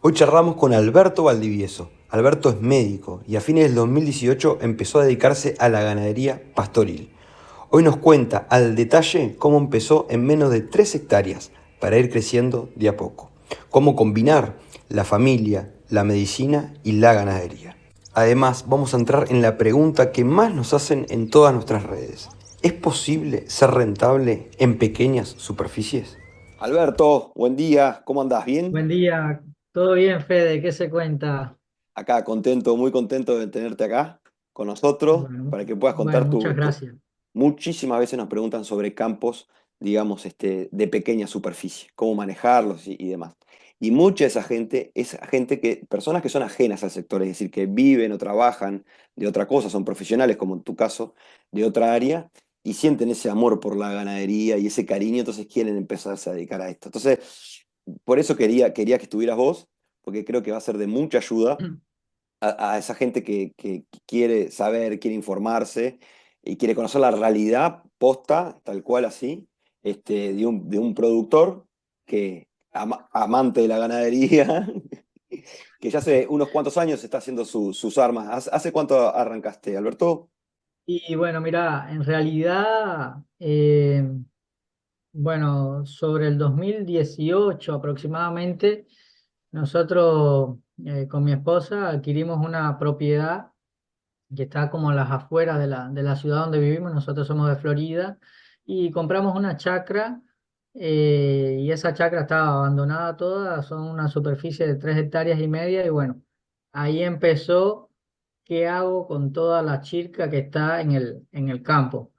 Hoy charlamos con Alberto Valdivieso. Alberto es médico y a fines del 2018 empezó a dedicarse a la ganadería pastoril. Hoy nos cuenta al detalle cómo empezó en menos de 3 hectáreas para ir creciendo de a poco. Cómo combinar la familia, la medicina y la ganadería. Además, vamos a entrar en la pregunta que más nos hacen en todas nuestras redes. ¿Es posible ser rentable en pequeñas superficies? Alberto, buen día, ¿cómo andás? ¿Bien? Buen día, ¿todo bien, Fede? ¿Qué se cuenta? Acá contento, muy contento de tenerte acá con nosotros Bueno, para que puedas bueno, contar muchas gracias. Muchísimas veces nos preguntan sobre campos, digamos, de pequeña superficie, cómo manejarlos y demás. Y mucha de esa gente es gente personas que son ajenas al sector, es decir, que viven o trabajan de otra cosa, son profesionales, como en tu caso, de otra área, y sienten ese amor por la ganadería y ese cariño, entonces quieren empezarse a dedicar a esto. Entonces, por eso quería que estuvieras vos, porque creo que va a ser de mucha ayuda a esa gente que quiere saber, quiere informarse y quiere conocer la realidad posta, tal cual así, de un productor que, amante de la ganadería, que ya hace unos cuantos años está haciendo sus armas. ¿Hace cuánto arrancaste, Alberto? Y bueno, mira, en realidad, bueno, sobre el 2018 aproximadamente, nosotros con mi esposa adquirimos una propiedad que está como a las afueras de la ciudad donde vivimos. Nosotros somos de Florida y compramos una chacra, y esa chacra estaba abandonada toda, son una superficie de 3,5 hectáreas y bueno, ahí empezó qué hago con toda la chirca que está en el campo.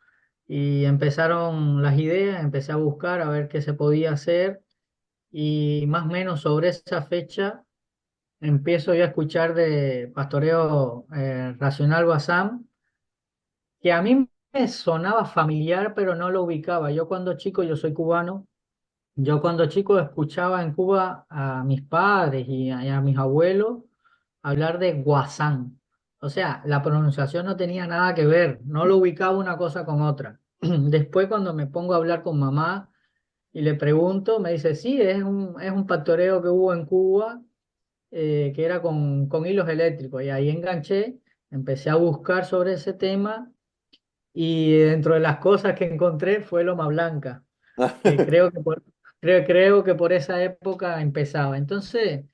Y empezaron las ideas, empecé a buscar a ver qué se podía hacer y más o menos sobre esa fecha empiezo yo a escuchar de pastoreo racional Guasam, que a mí me sonaba familiar, pero no lo ubicaba. Yo cuando chico, yo soy cubano, yo cuando chico escuchaba en Cuba a mis padres y a mis abuelos hablar de guasán. O sea, la pronunciación no tenía nada que ver, no lo ubicaba una cosa con otra. Después cuando me pongo a hablar con mamá y le pregunto, me dice, sí, es un pastoreo que hubo en Cuba, que era con hilos eléctricos. Y ahí enganché, empecé a buscar sobre ese tema y dentro de las cosas que encontré fue loma blanca, que creo que por esa época empezaba. Entonces,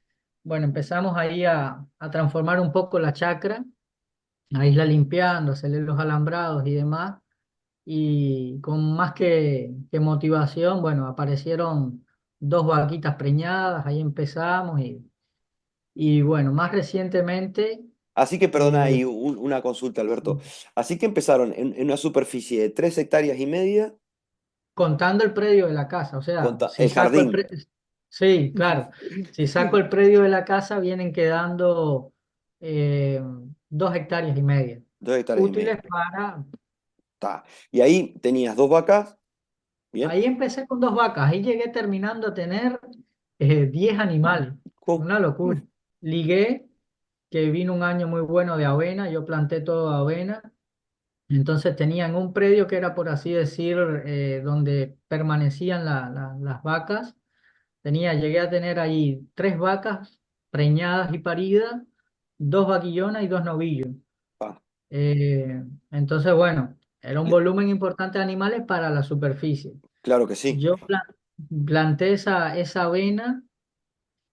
bueno, empezamos ahí a transformar un poco la chacra, a irla limpiando, hacerle los alambrados y demás. Y con más que motivación, bueno, aparecieron dos vaquitas preñadas, ahí empezamos y bueno, más recientemente, Así que, perdona eh, ahí una consulta, Alberto. Así que empezaron en una superficie de 3,5 hectáreas, contando el predio de la casa, o sea, si el saco jardín, sí, claro, si saco el predio de la casa vienen quedando eh, 2,5 hectáreas, 2,5 hectáreas. útiles para... Ta. Y ahí tenías dos vacas, ¿bien? Ahí empecé con dos vacas, ahí llegué terminando a tener 10 animales, Jo, una locura. Ligué, que vino un año muy bueno de avena, yo planté todo avena. Entonces tenían un predio que era, por así decir, donde permanecían las vacas. Llegué a tener ahí 3 vacas preñadas y paridas, 2 vaquillonas y 2 novillos. pa, Entonces, bueno, era un volumen importante de animales para la superficie. claro que sí. Yo planté esa avena.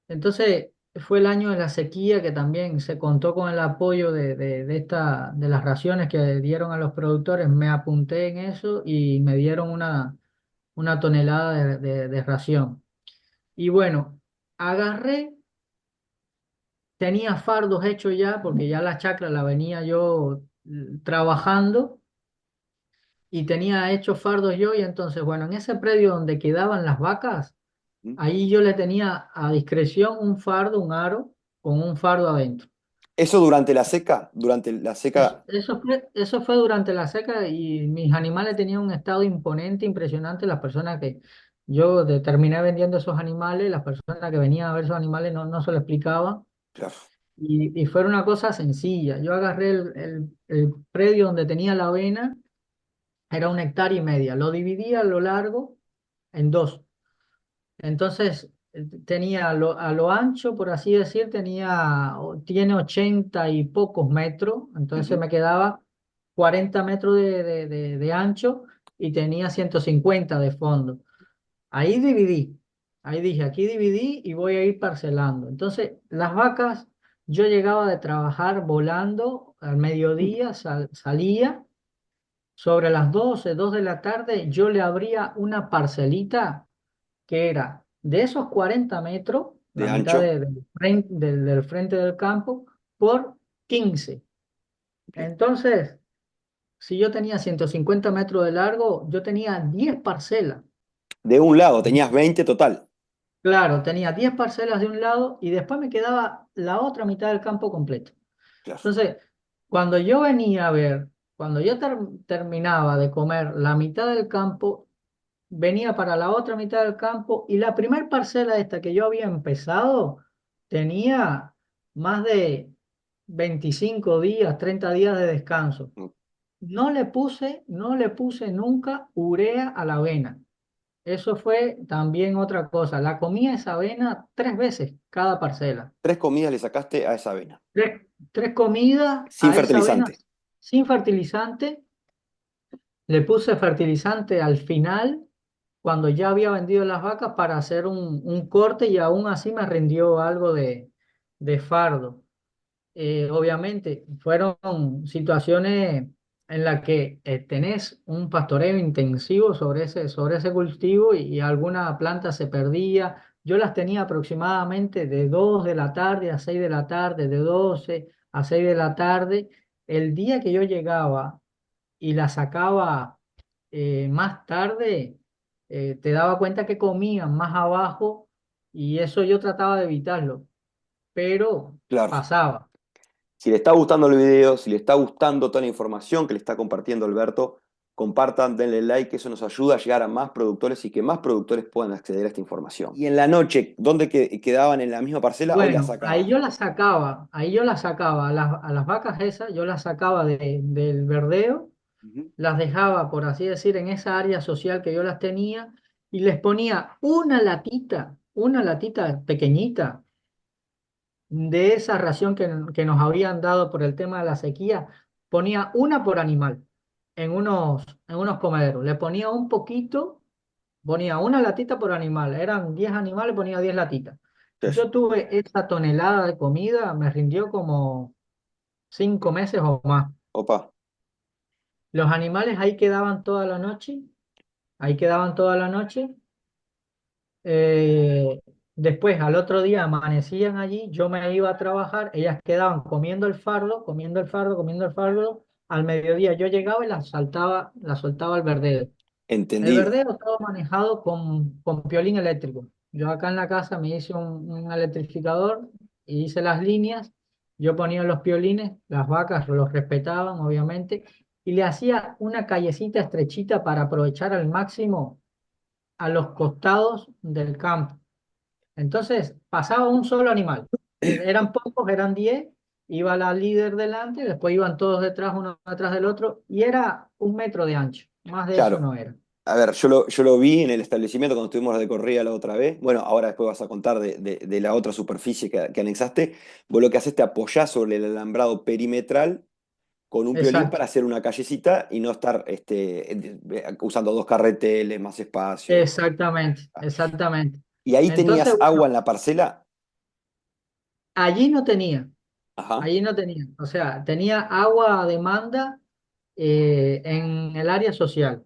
Entonces fue el año de la sequía que también se contó con el apoyo de las raciones que dieron a los productores. Me apunté en eso y me dieron una tonelada de ración. Y bueno, agarré, tenía fardos hechos ya, porque ya la chacra la venía yo trabajando y tenía hechos fardos yo. Y entonces, bueno, en ese predio donde quedaban las vacas, ¿Mm? ahí yo le tenía a discreción un fardo, un aro, con un fardo adentro. Eso durante la seca, Eso fue durante la seca y mis animales tenían un estado imponente, impresionante. Las personas que yo terminé vendiendo esos animales, las personas que venían a ver esos animales no se lo explicaban. claro. Y fue una cosa sencilla. Yo agarré el predio donde tenía la avena, era 1,5 hectáreas, lo dividí a lo largo en dos. Entonces, tenía a lo ancho, por así decir, tiene 80 y pocos metros, entonces Ujú. me quedaba 40 metros de ancho y tenía 150 de fondo. Ahí dividí, ahí dije, aquí dividí y voy a ir parcelando. Entonces, las vacas, yo llegaba de trabajar volando al mediodía, salía sobre las 12 2 de la tarde, yo le abría una parcelita que era de esos 40 metros, De la mitad ancho. del frente del campo, por 15. Bien. Entonces, si yo tenía 150 metros de largo, yo tenía 10 parcelas. De un lado tenías 20 total. Claro, tenía 10 parcelas de un lado y después me quedaba la otra mitad del campo completo. Claro. Entonces, cuando yo venía a ver, cuando yo terminaba de comer la mitad del campo, venía para la otra mitad del campo y la primer parcela esta que yo había empezado tenía más de 25 días, 30 días de descanso. Mm. No le puse nunca urea a la avena. Eso fue también otra cosa. La comía esa avena 3 veces cada parcela. 3 comidas le sacaste a esa avena. Tres comidas Sin a esa avena fertilizante. sin fertilizante. Le puse fertilizante al final, cuando ya había vendido las vacas, para hacer un corte y aún así me rindió algo de fardo. Obviamente, fueron situaciones en las que tenés un pastoreo intensivo sobre ese cultivo y alguna planta se perdía. Yo las tenía aproximadamente de 2 de la tarde a 6 de la tarde, de 12 a 6 de la tarde. El día que yo llegaba y la sacaba más tarde, te daba cuenta que comían más abajo y eso yo trataba de evitarlo, pero Claro. pasaba. Si le está gustando el video, si le está gustando toda la información que le está compartiendo Alberto, compartan, denle like, que eso nos ayuda a llegar a más productores y que más productores puedan acceder a esta información. Y en la noche, ¿dónde quedaban en la misma parcela? Hoy la Bueno, sacabas. ahí yo las sacaba, a las vacas esas, yo las sacaba del verdeo, Ujú. las dejaba, por así decir, en esa área social que yo las tenía y les ponía una latita pequeñita de esa ración que nos habían dado por el tema de la sequía, ponía una por animal en unos comederos. Le ponía un poquito, ponía una latita por animal. Eran 10 animales, ponía 10 latitas. Eso. Yo tuve esa tonelada de comida, me rindió como 5 meses o más. Opa. Los animales ahí quedaban toda la noche, ahí quedaban toda la noche. Eh, Después, al otro día amanecían allí, yo me iba a trabajar, ellas quedaban comiendo el fardo, comiendo el fardo, comiendo el fardo. Al mediodía yo llegaba y las soltaba al verdeo. El Entendido. verdeo estaba manejado con piolín eléctrico. Yo acá en la casa me hice un electrificador y hice las líneas. Yo ponía los piolines, las vacas los respetaban, obviamente, y le hacía una callecita estrechita para aprovechar al máximo a los costados del campo. Entonces pasaba un solo animal. Eran pocos, eran 10. Iba la líder delante, después iban todos detrás, uno detrás del otro, y era 1 metro de ancho. Más de eso Claro. no era. A ver, yo lo vi en el establecimiento cuando estuvimos de corrida la otra vez. Bueno, ahora después vas a contar de la otra superficie que anexaste. Vos lo que haces te apoyás sobre el alambrado perimetral con un piolín Exacto, para hacer una callecita y no estar usando dos carreteles, más espacio. exactamente, exactamente. Y ahí Entonces, tenías agua bueno, en la parcela. allí no tenía, Ajá, allí no tenía. O sea, tenía agua a demanda en el área social,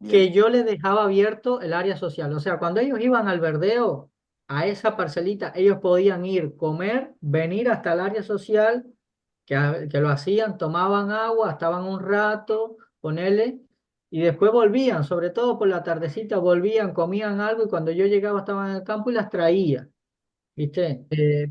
bien. que yo les dejaba abierto el área social. O sea, cuando ellos iban al verdeo, a esa parcelita, ellos podían ir, comer, venir hasta el área social, que lo hacían, tomaban agua, estaban un rato, ponerle, y después volvían, sobre todo por la tardecita, volvían, comían algo, y cuando yo llegaba estaban en el campo y las traía, ¿viste?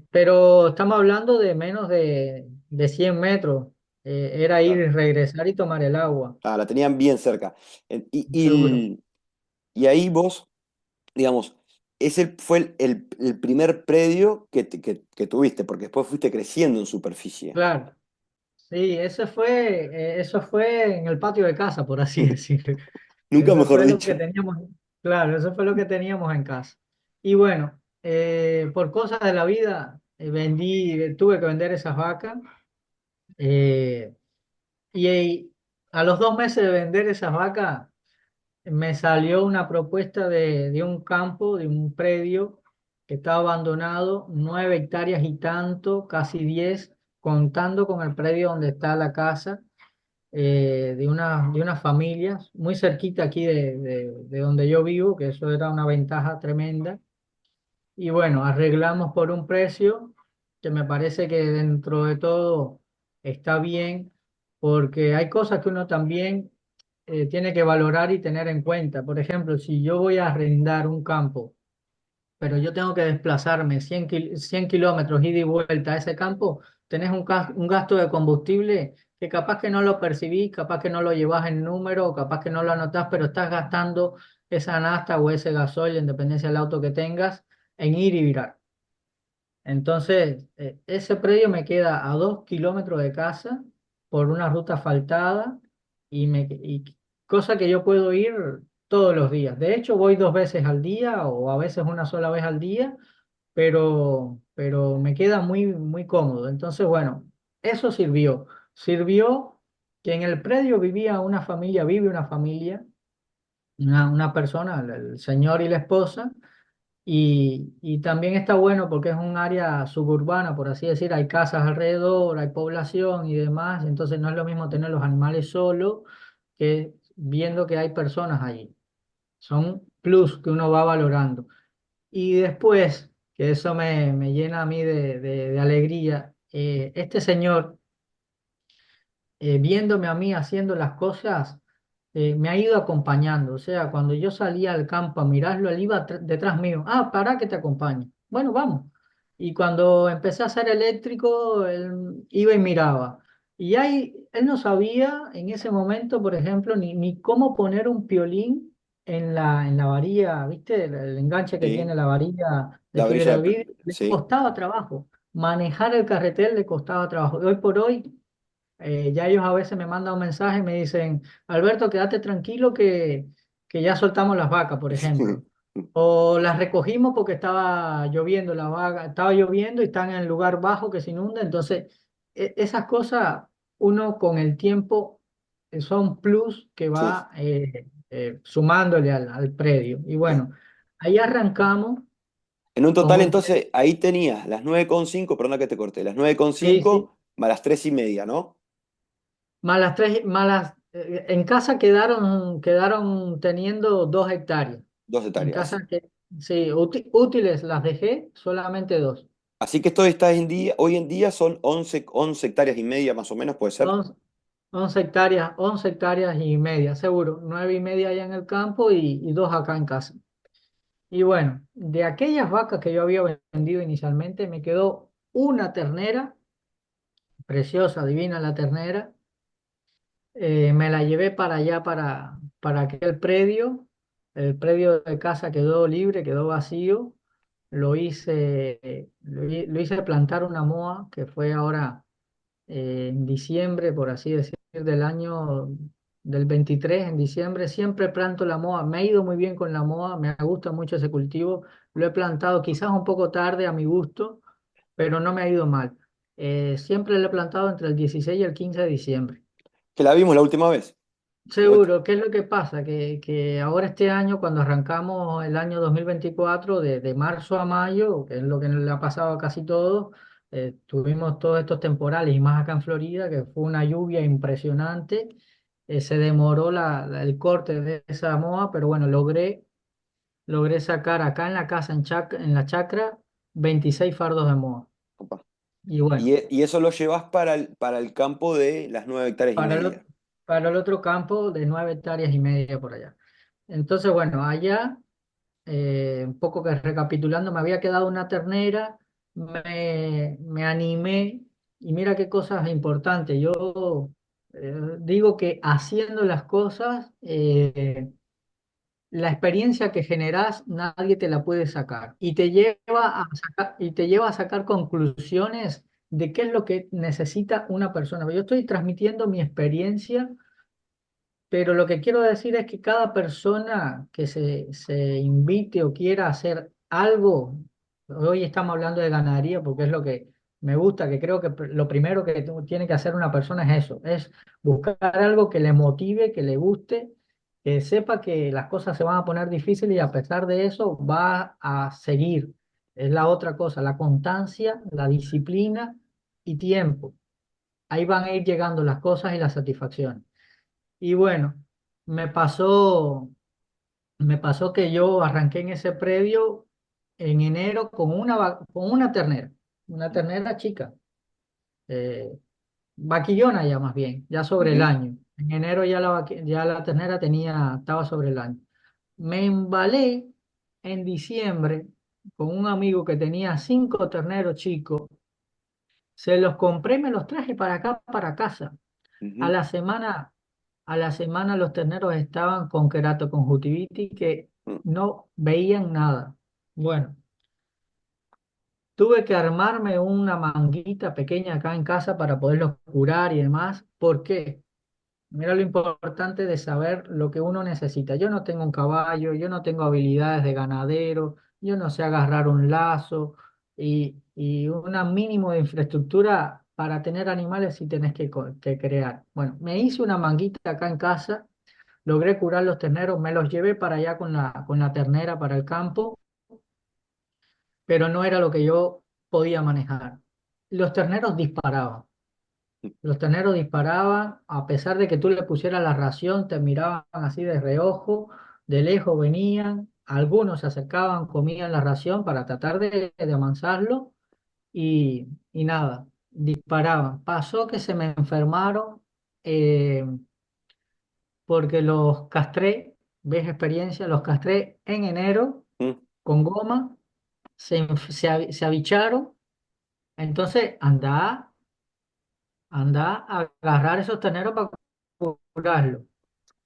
Pero estamos hablando de menos de 100 metros. Era ir Claro. y regresar y tomar el agua. Ah, la tenían bien cerca. En- Y, Seguro. y, y ahí vos, digamos, ese fue el primer predio que tuviste, porque después fuiste creciendo en superficie. Claro. Sí, eso fue en el patio de casa, por así decirlo. Nunca Eso mejor fue lo que dicho. teníamos, claro, eso fue lo que teníamos en casa. Y bueno, por cosas de la vida, tuve que vender esas vacas. eh, y a los 2 meses de vender esas vacas, me salió una propuesta de un campo, de un predio que estaba abandonado, 9 hectáreas y tanto, casi 10, contando con el predio donde está la casa, de unas familias, muy cerquita aquí de donde yo vivo, que eso era una ventaja tremenda. Y bueno, arreglamos por un precio que me parece que dentro de todo está bien, porque hay cosas que uno también tiene que valorar y tener en cuenta. Por ejemplo, si yo voy a arrendar un campo, pero yo tengo que desplazarme 100 kilómetros ida y vuelta a ese campo, tenés un gasto de combustible que capaz que no lo percibís, capaz que no lo llevas en número, capaz que no lo anotás, pero estás gastando esa nafta o ese gasoil, en dependencia del auto que tengas, en ir y virar. Entonces, ese predio me queda a 2 kilómetros de casa por una ruta asfaltada y cosa que yo puedo ir todos los días. De hecho, voy 2 veces al día o a veces una sola vez al día, pero me queda muy, muy cómodo. Entonces, bueno, eso sirvió. Sirvió que en el predio vive una familia, una persona, el señor y la esposa. Y también está bueno porque es un área suburbana, por así decir, hay casas alrededor, hay población y demás, entonces no es lo mismo tener los animales solos que viendo que hay personas allí. Son plus que uno va valorando. Y después, que eso me llena a mí de alegría, este señor, viéndome a mí haciendo las cosas, me ha ido acompañando. O sea, cuando yo salía al campo a mirarlo, él iba detrás mío. Ah, para que te acompañe. Bueno, vamos. Y cuando empecé a ser eléctrico, él iba y miraba. Y ahí, él no sabía en ese momento, por ejemplo, ni cómo poner un piolín en la varilla, ¿viste? El enganche que Sí, tiene la varilla de la fibra brilla, de vidrio. Le sí. costaba trabajo. Manejar el carretel le costaba trabajo. Y hoy por hoy ya ellos a veces me mandan un mensaje y me dicen, Alberto, quédate tranquilo que ya soltamos las vacas, por ejemplo. O las recogimos porque estaba lloviendo, la vaca, estaba lloviendo y están en el lugar bajo que se inunda. Entonces, esas cosas, uno con el tiempo son plus que Sí. va sumándole al predio. Y Bien. bueno, ahí arrancamos En un con total, un... entonces, ahí tenías las 9,5, perdona que te corté, las nueve coma Sí, sí. cinco más las 3,5, ¿no? En casa quedaron teniendo 2 hectáreas. Dos En hectáreas. casa que, sí, útiles las dejé, solamente dos. Así que esto está hoy en día son 11 hectáreas y media más o menos, puede ser. 11, 11 hectáreas y media, seguro. 9 y media allá en el campo y dos acá en casa. Y bueno, de aquellas vacas que yo había vendido inicialmente, me quedó una ternera, preciosa, divina la ternera. Me la llevé para allá, para aquel predio. El predio de casa quedó libre, quedó vacío. Lo hice plantar una moa que fue ahora en diciembre, por así decir, del 23 en diciembre. Siempre planto la moa. Me ha ido muy bien con la moa, me gusta mucho ese cultivo. Lo he plantado quizás un poco tarde a mi gusto, pero no me ha ido mal. Siempre lo he plantado entre el 16 y el 15 de diciembre. Que la vimos la última vez. Vos- Seguro, ¿qué es lo que pasa? Que ahora este año, cuando arrancamos el año 2024, de marzo a mayo, que es lo que le ha pasado a casi todos, tuvimos todos estos temporales y más acá en Florida, que fue una lluvia impresionante. Se demoró el corte de esa moa, pero bueno, logré sacar acá en la casa, en la chacra, 26 fardos de moa. Opa. Y bueno. Y eso lo llevas para el campo de las 9,5 hectáreas. Para el otro campo de 9 hectáreas y media por allá. Entonces, bueno, allá, un poco que recapitulando, me había quedado una ternera, me animé y mira qué cosas importantes. Yo digo que haciendo las cosas, la experiencia que generas nadie te la puede sacar y te lleva a sacar conclusiones de qué es lo que necesita una persona. Yo estoy transmitiendo mi experiencia, pero lo que quiero decir es que cada persona que se invite o quiera hacer algo, Hoy estamos hablando de ganadería porque es lo que me gusta, que creo que lo primero que tiene que hacer una persona es eso, es buscar algo que le motive, que le guste, que sepa que las cosas se van a poner difíciles y a pesar de eso va a seguir. Es la otra cosa, la constancia, la disciplina y tiempo. Ahí van a ir llegando las cosas y las satisfacciones. Y bueno, me pasó. Me pasó que yo arranqué en ese predio en enero con con una ternera chica, eh, vaquillona ya más bien, ya sobre el Ujú, año. En enero ya ya la ternera estaba sobre el año. Me embalé en diciembre con un amigo que tenía 5 terneros chicos, se los compré y me los traje para acá, para casa. A ujú, la semana, a la semana los terneros estaban con queratoconjuntivitis que mm. no veían nada. Bueno, tuve que armarme una manguita pequeña acá en casa para poderlos curar y demás. ¿Por qué? Mira lo importante de saber lo que uno necesita. Yo no tengo un caballo, yo no tengo habilidades de ganadero, yo no sé agarrar un lazo y una mínimo de infraestructura para tener animales si tenés que crear. Bueno, me hice una manguita acá en casa, logré curar los terneros, me los llevé para allá con con la ternera para el campo, pero no era lo que yo podía manejar. Los terneros disparaban. Los terneros disparaban, a pesar de que tú le pusieras la ración, te miraban así de reojo, de lejos venían, algunos se acercaban, comían la ración para tratar de amansarlo y nada, disparaban. Pasó que se me enfermaron eh, porque los castré, ves experiencia, los castré en enero Mm. con goma, se abicharon, entonces anda a agarrar esos terneros para curarlos.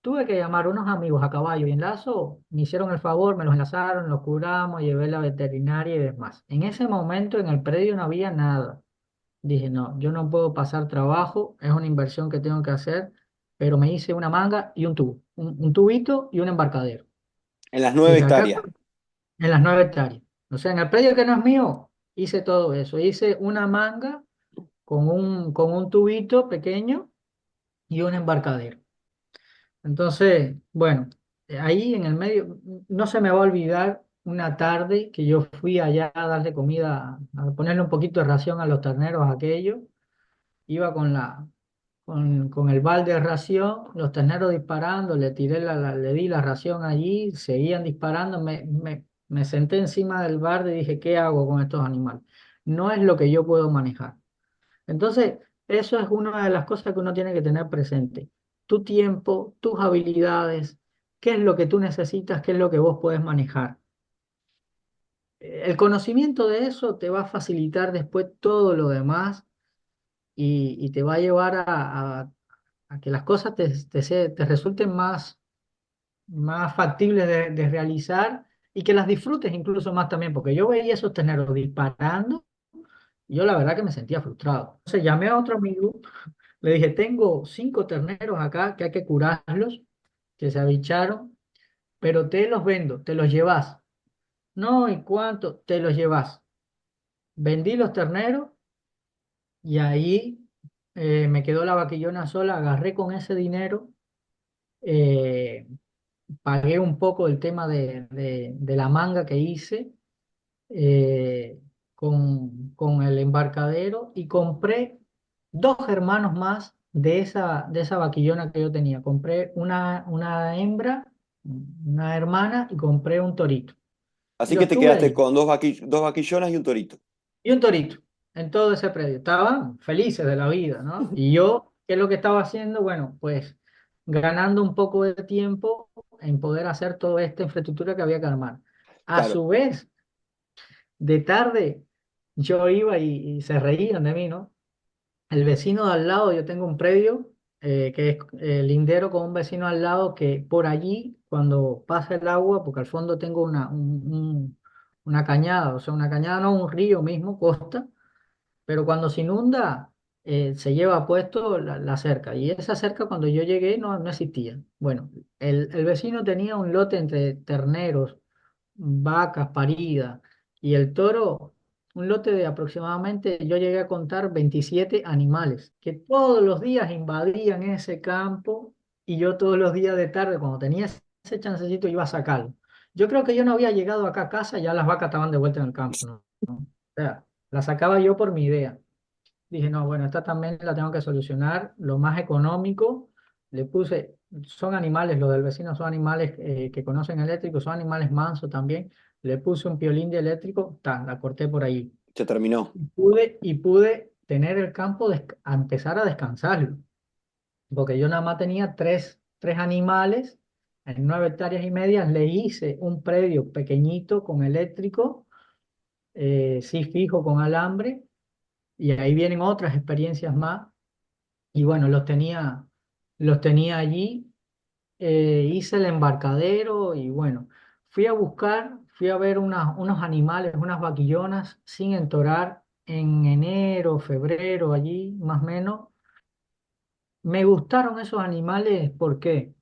Tuve que llamar a unos amigos a caballo y en lazo, me hicieron el favor, me los enlazaron, los curamos, llevé a la veterinaria y demás. En ese momento en el predio no había nada. Dije, no, yo no puedo pasar trabajo, es una inversión que tengo que hacer, pero me hice una manga y un tubo, un tubito y un embarcadero. En las 9 hectáreas. Dije, acá en las 9 hectáreas. O sea, en el predio que no es mío, hice todo eso. Hice una manga con un tubito pequeño y un embarcadero. Entonces, bueno, ahí en el medio, no se me va a olvidar una tarde que yo fui allá a darle comida, a ponerle un poquito de ración a los terneros aquellos. Iba con el balde de ración, los terneros disparando, le tiré le di la ración allí, seguían disparando, me senté encima del balde y dije, ¿qué hago con estos animales? No es lo que yo puedo manejar. Entonces, eso es una de las cosas que uno tiene que tener presente. Tu tiempo, tus habilidades, qué es lo que tú necesitas, qué es lo que vos puedes manejar. El conocimiento de eso te va a facilitar después todo lo demás y te va a llevar a que las cosas te resulten más factibles de realizar y que las disfrutes incluso más también, porque yo veía esos teneros disparando y yo la verdad que me sentía frustrado. Entonces llamé a otro amigo. Le dije, tengo 5 terneros acá que hay que curarlos, que se abicharon, pero te los vendo, te los llevas. No, ¿y cuánto? Te los llevas. Vendí los terneros y ahí me quedó la vaquillona sola, agarré con ese dinero, eh, pagué un poco el tema de la manga que hice eh, con el embarcadero y compré 2 hermanos más de esa vaquillona que yo tenía. Compré una hembra, una hermana y compré un torito. Y Así que los te tuve quedaste ahí. con dos vaquillonas y un torito. Y un torito en todo ese predio. Estaban felices de la vida, ¿no? Y yo, ¿qué es lo que estaba haciendo? Bueno, pues ganando un poco de tiempo en poder hacer toda esta infraestructura que había que armar. A Claro. su vez, de tarde yo iba y se reían de mí, ¿no? El vecino de al lado, yo tengo un predio que es lindero con un vecino al lado que por allí, cuando pasa el agua, porque al fondo tengo una cañada, o sea, una cañada no, un río mismo, costa, pero cuando se inunda, se lleva puesto la cerca. Y esa cerca cuando yo llegué no existía. Bueno, el vecino tenía un lote entre terneros, vacas paridas Y el toro, un lote de aproximadamente, yo llegué a contar 27 animales que todos los días invadían ese campo y yo todos los días de tarde, cuando tenía ese chancecito, iba a sacarlo. Yo creo que yo no había llegado acá a casa, ya las vacas estaban de vuelta en el campo, ¿no? O sea, la sacaba yo por mi idea. Dije, no, bueno, esta también la tengo que solucionar lo más económico. Le puse, son animales, los del vecino son animales que conocen eléctricos, son animales mansos también. Le puse un piolín de eléctrico, la corté por ahí. Se terminó. Y pude tener el campo, a empezar a descansarlo, porque yo nada más tenía tres animales en 9 hectáreas y media. Le hice un predio pequeñito con eléctrico, sí fijo con alambre, y ahí vienen otras experiencias más. Y bueno, los tenía allí, hice el embarcadero y bueno, fui a ver unos animales, unas vaquillonas sin entorar en enero, febrero, allí más o menos. Me gustaron esos animales, ¿por qué?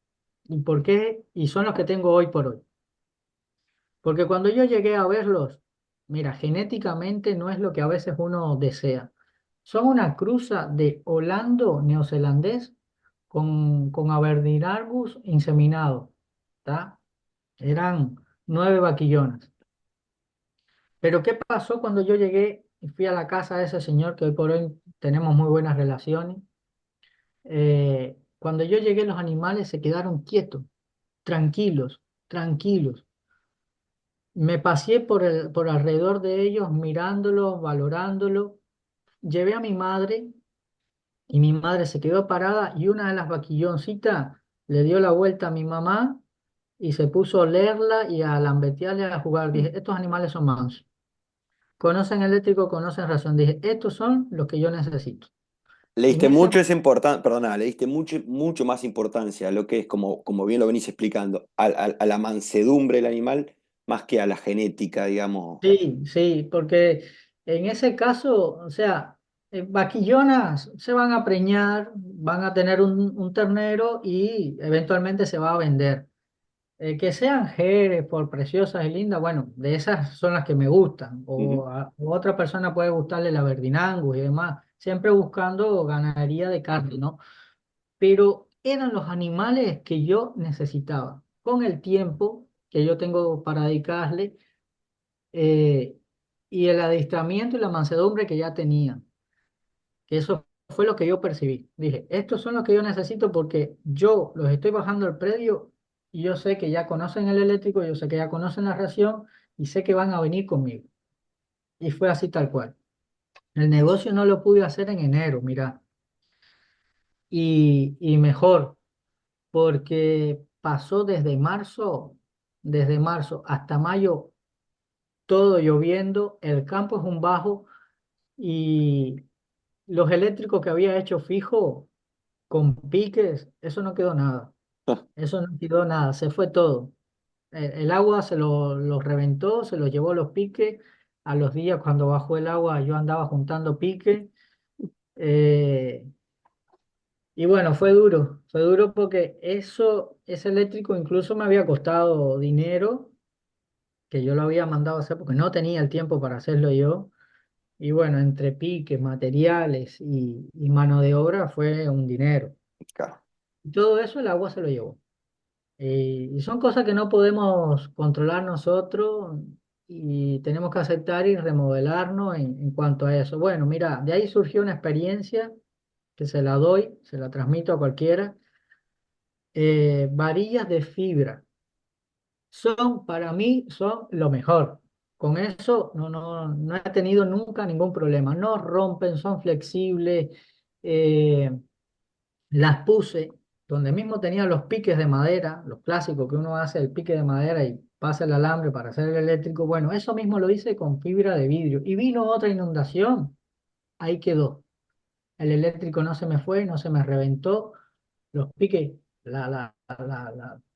¿Y por qué? Y son los que tengo hoy por hoy. Porque cuando yo llegué a verlos, mira, genéticamente no es lo que a veces uno desea. Son una cruza de holando neozelandés con Aberdeen Angus inseminado, ¿tá? Eran 9 vaquillonas. Pero ¿qué pasó cuando yo llegué y fui a la casa de ese señor que hoy por hoy tenemos muy buenas relaciones? Cuando yo llegué, los animales se quedaron quietos, tranquilos, tranquilos. Me paseé por alrededor de ellos, mirándolos, valorándolos. Llevé a mi madre y mi madre se quedó parada y una de las vaquilloncitas le dio la vuelta a mi mamá y se puso a olerla y a lambetearle, a jugar. Mm. Dije, estos animales son mansos. Conocen eléctrico, conocen razón. Dije, estos son los que yo necesito. Le En diste ese, mucho esa importancia, perdona, le diste mucho, mucho más importancia a lo que es, como bien lo venís explicando, a la mansedumbre del animal, más que a la genética, digamos. sí, sí, porque en ese caso, o sea, vaquillonas se van a preñar, van a tener un ternero y eventualmente se va a vender. Que sean Jerez por preciosas y lindas, bueno, de esas son las que me gustan. Ujú. O a otra persona puede gustarle la Verdinangus y demás, siempre buscando ganadería de carne, ¿no? Pero eran los animales que yo necesitaba. Con el tiempo que yo tengo para dedicarle, eh, y el adiestramiento y la mansedumbre que ya tenía, que eso fue lo que yo percibí. Dije, estos son los que yo necesito porque yo los estoy bajando al predio y yo sé que ya conocen el eléctrico, yo sé que ya conocen la ración y sé que van a venir conmigo. Y fue así tal cual. El negocio no lo pude hacer en enero, mira, y mejor, porque pasó desde marzo hasta mayo, todo lloviendo, el campo es un bajo y los eléctricos que había hecho fijo con piques, eso no quedó nada. Eso no quedó nada, se fue todo. El agua se lo reventó, se lo llevó los piques. A los días cuando bajó el agua yo andaba juntando piques. eh, y bueno, fue duro porque ese eléctrico incluso me había costado dinero, que yo lo había mandado a hacer porque no tenía el tiempo para hacerlo yo. Y bueno, entre piques, materiales y mano de obra fue un dinero. Claro, Y todo eso el agua se lo llevó. Y son cosas que no podemos controlar nosotros y tenemos que aceptar y remodelarnos en cuanto a eso. Bueno, mira, de ahí surgió una experiencia que se la doy, se la transmito a cualquiera. Varillas de fibra para mí, son lo mejor. Con eso no he tenido nunca ningún problema. No rompen, son flexibles. eh, las puse donde mismo tenía los piques de madera, los clásicos que uno hace el pique de madera y pasa el alambre para hacer el eléctrico. Bueno, eso mismo lo hice con fibra de vidrio. Y vino otra inundación, ahí quedó. El eléctrico no se me fue, no se me reventó. Los piques la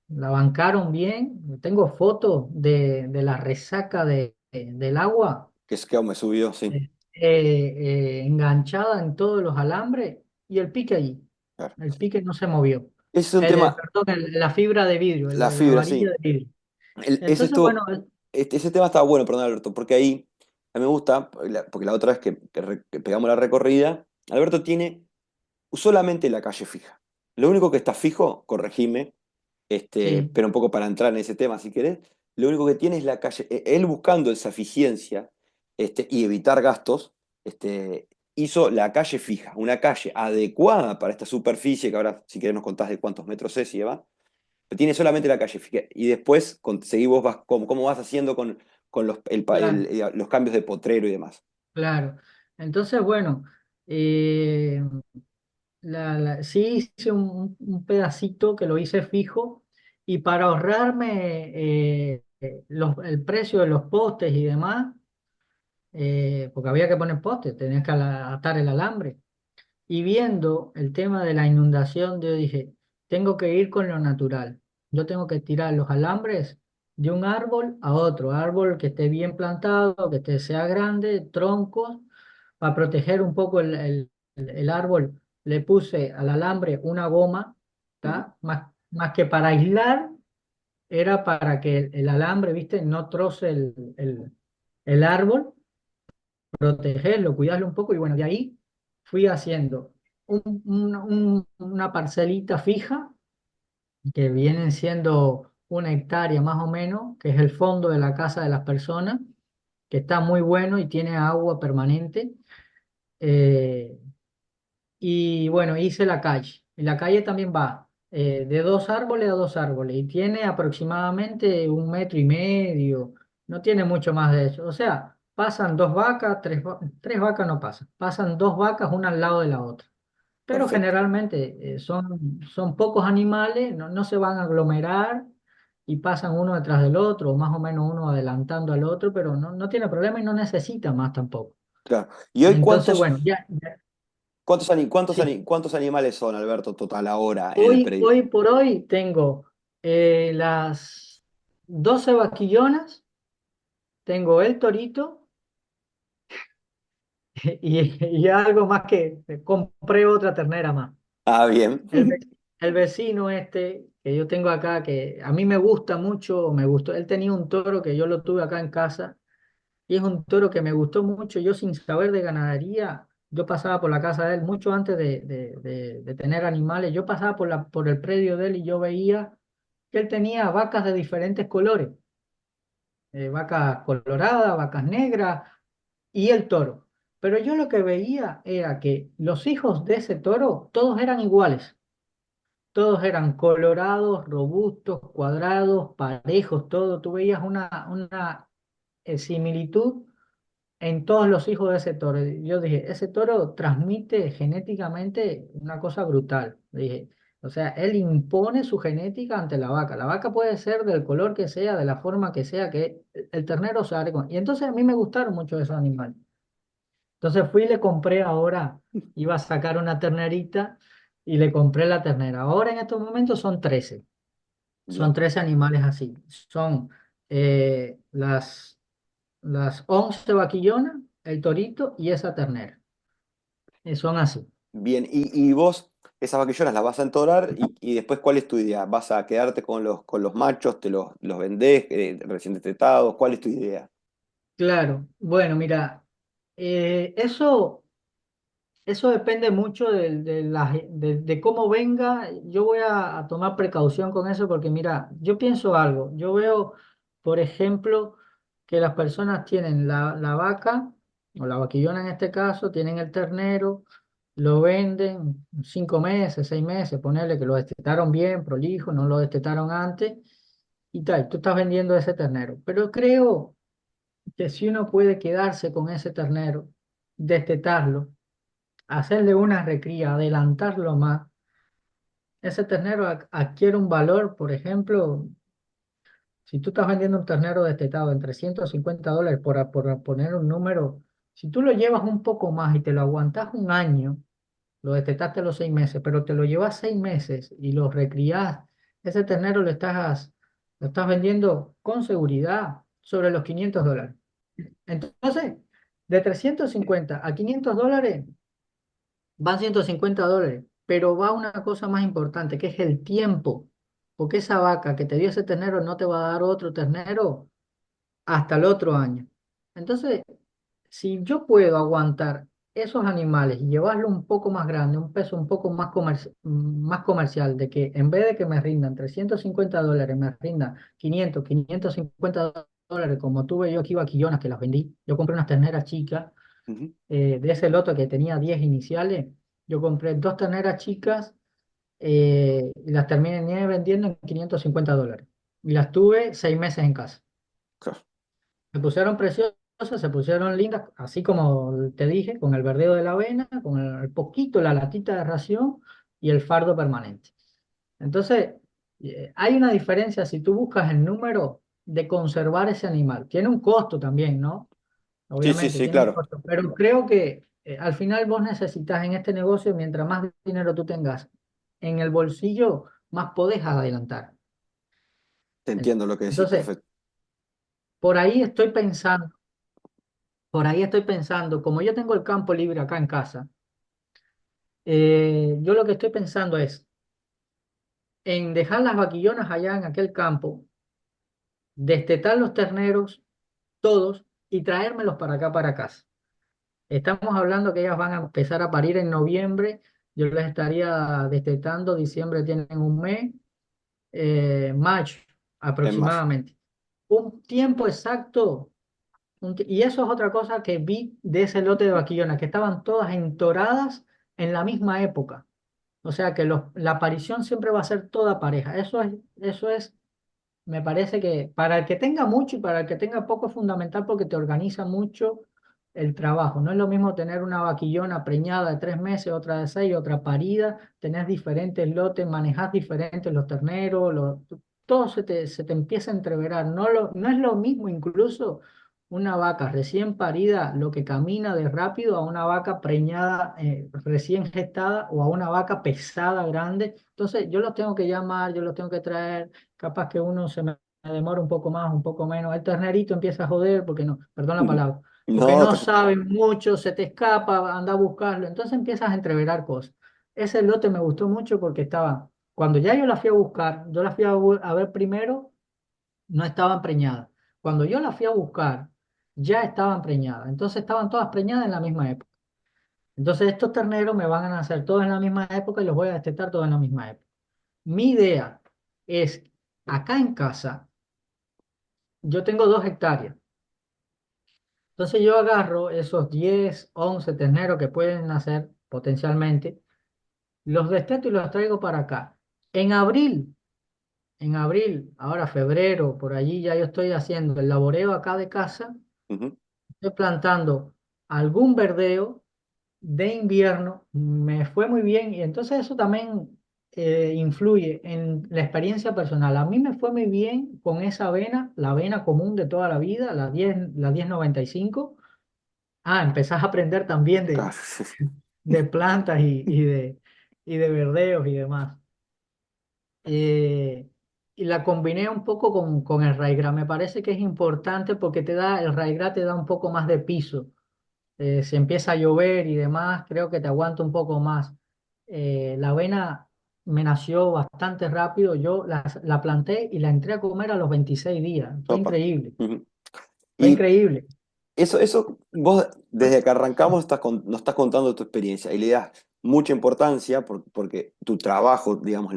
bancaron bien. Tengo fotos de la resaca del agua, que es que me subió, sí. enganchada en todos los alambres y el pique allí. Claro. El pique no se movió. Ese es un tema, Perdón, la fibra de vidrio, la la fibra, varilla sí. de vidrio. Ese Entonces, bueno, estuvo. ese tema estaba bueno, perdón, Alberto, porque ahí a mí me gusta, porque la otra vez que pegamos la recorrida, Alberto tiene solamente la calle fija. Lo único que está fijo, corregime, Sí, pero un poco para entrar en ese tema si querés, lo único que tiene es la calle. Él buscando esa eficiencia y evitar gastos, hizo la calle fija, una calle adecuada para esta superficie, que ahora si querés nos contás de cuántos metros es y demás, pero tiene solamente la calle fija. Y después seguí vos cómo vas haciendo con claro, los cambios de potrero y demás. claro. Entonces, bueno, eh, sí hice un pedacito que lo hice fijo y para ahorrarme el precio de los postes y demás, porque había que poner postes, tenías que atar el alambre. Y viendo el tema de la inundación, yo dije, tengo que ir con lo natural. Yo tengo que tirar los alambres de un árbol a otro, árbol que esté bien plantado, sea grande, troncos, para proteger un poco el árbol. Le puse al alambre una goma, Ujú. ¿tá? Más que para aislar, era para que el alambre, ¿viste? No troce el árbol, protegerlo, cuidarlo un poco y bueno, de ahí fui haciendo una parcelita fija que vienen siendo 1 hectárea más o menos, que es el fondo de la casa de las personas, que está muy bueno y tiene agua permanente. Eh, y bueno, hice la calle. Y la calle también va de 2 árboles a 2 árboles y tiene aproximadamente 1,5 metros. No tiene mucho más de eso. O sea, pasan 2 vacas, tres vacas no pasan. Pasan 2 vacas una al lado de la otra. Pero Perfecto. generalmente son pocos animales, no se van a aglomerar y pasan uno detrás del otro, o más o menos uno adelantando al otro, pero no tiene problema y no necesita más tampoco. Claro. ¿Y hoy Entonces, bueno, sí. cuántos animales son, Alberto, total ahora en el Hoy, predio? hoy por hoy tengo las 12 vaquillonas, tengo el torito y algo más que compré otra ternera más. Ah, bien. El, ve- el vecino este que yo tengo acá, que a mí me gusta mucho, me gustó, él tenía un toro que yo lo tuve acá en casa y es un toro que me gustó mucho. Yo sin saber de ganadería, yo pasaba por la casa de él mucho antes de tener animales, yo pasaba por el predio de él y yo veía que él tenía vacas de diferentes colores, vacas coloradas, vacas negras y el toro. Pero yo lo que veía era que los hijos de ese toro, todos eran iguales. Todos eran colorados, robustos, cuadrados, parejos, todo. Tú veías una similitud en todos los hijos de ese toro. Yo dije, ese toro transmite genéticamente una cosa brutal. Dije, o sea, él impone su genética ante la vaca. La vaca puede ser del color que sea, de la forma que sea, que el ternero se abre con. Y entonces a mí me gustaron mucho esos animales. Entonces fui y le compré ahora, iba a sacar una ternerita y le compré la ternera. Ahora en estos momentos son 13. Son Bien. 13 animales así. Son eh, las, las 11 vaquillonas, el torito y esa ternera. Son así. Bien. Y vos, esas vaquillonas las vas a entorar y después, ¿cuál es tu idea? ¿Vas a quedarte con los machos? ¿Te los vendés recién destetados? ¿Cuál es tu idea? Claro. Bueno, mira, eso depende mucho de cómo venga. Yo voy a tomar precaución con eso porque, mira, yo pienso algo. Yo veo, por ejemplo, que las personas tienen la vaca, o la vaquillona en este caso, tienen el ternero, lo venden 5 meses, 6 meses, ponerle que lo destetaron bien, prolijo, no lo destetaron antes, y tal, tú estás vendiendo ese ternero. Pero creo que si uno puede quedarse con ese ternero, destetarlo, hacerle una recría, adelantarlo más, ese ternero adquiere un valor. Por ejemplo, si tú estás vendiendo un ternero destetado en $350, por poner un número, si tú lo llevas un poco más y te lo aguantas un año, lo destetaste a los 6 meses, pero te lo llevas 6 meses y lo recrías, ese ternero lo estás vendiendo con seguridad sobre los $500. Entonces, de 350 a $500 van $150, pero va una cosa más importante, que es el tiempo, porque esa vaca que te dio ese ternero no te va a dar otro ternero hasta el otro año. Entonces, si yo puedo aguantar esos animales y llevarlo un poco más grande, un peso un poco más, más comercial, de que en vez de que me rindan $350, me rindan 550 dólares, como tuve yo aquí vaquillonas que las vendí. Yo compré unas terneras chicas, Ujú. de ese lote que tenía 10 iniciales. Yo compré dos terneras chicas, y las terminé vendiendo en $550. Y las tuve 6 meses en casa. Claro, Se pusieron preciosas, se pusieron lindas, así como te dije, con el verdeo de la avena, con el poquito, la latita de ración y el fardo permanente. Entonces, hay una diferencia si tú buscas el número de conservar ese animal. Tiene un costo también, ¿no? sí, sí, Obviamente, sí, tiene un claro. costo, pero creo que al final vos necesitas en este negocio, mientras más dinero tú tengas en el bolsillo, más podés adelantar. Te entiendo lo que decís, Entonces, perfecto. por ahí estoy pensando. Por ahí estoy pensando, como yo tengo el campo libre acá en casa, yo lo que estoy pensando es en dejar las vaquillonas allá en aquel campo, destetar los terneros, todos, y traérmelos para acá, para casa. Estamos hablando que ellas van a empezar a parir en noviembre, yo les estaría destetando, diciembre tienen un mes, mayo En mayo. aproximadamente. Un tiempo exacto. Y eso es otra cosa que vi de ese lote de vaquillonas, que estaban todas entoradas en la misma época. O sea que la aparición siempre va a ser toda pareja. Eso es, me parece que para el que tenga mucho y para el que tenga poco es fundamental porque te organiza mucho el trabajo. No es lo mismo tener una vaquillona preñada de 3 meses, otra de 6, otra parida, tener diferentes lotes, manejar diferentes los terneros, todo se te empieza a entreverar. No es lo mismo incluso una vaca recién parida, lo que camina de rápido, a una vaca preñada, recién gestada, o a una vaca pesada, grande. Entonces yo los tengo que llamar, yo los tengo que traer. Capaz que uno se me demora un poco más, un poco menos. El ternerito empieza a joder porque no, perdón la palabra, porque No, no sabe mucho, se te escapa, anda a buscarlo. Entonces empiezas a entreverar cosas. Ese lote me gustó mucho porque estaba, cuando ya yo la fui a buscar, yo la fui a ver primero, no estaban preñadas. Cuando yo la fui a buscar, ya estaban preñadas. Entonces estaban todas preñadas en la misma época. Entonces estos terneros me van a nacer todos en la misma época y los voy a destetar todos en la misma época. Mi idea es, acá en casa, yo tengo 2 hectáreas. Entonces yo agarro esos 10 11 terneros que pueden nacer potencialmente, los desteto y los traigo para acá. En abril, en abril, ahora febrero, por allí ya yo estoy haciendo el laboreo acá de casa, ujú, estoy plantando algún verdeo de invierno, me fue muy bien y entonces eso también influye en la experiencia personal. A mí me fue muy bien con esa avena, la avena común de toda la vida, la 1095. Empezás a aprender también de, claro. de plantas y de verdeos y demás. Eh, y la combiné un poco con el Raigra. Me parece que es importante porque el Raigra te da un poco más de piso. Si empieza a llover y demás, creo que te aguanta un poco más. La avena me nació bastante rápido. Yo la planté y la entré a comer a los 26 días. Fue Opa. increíble. Ujú. Fue Y increíble. eso, vos desde que arrancamos nos estás contando tu experiencia y le das mucha importancia porque tu trabajo, digamos,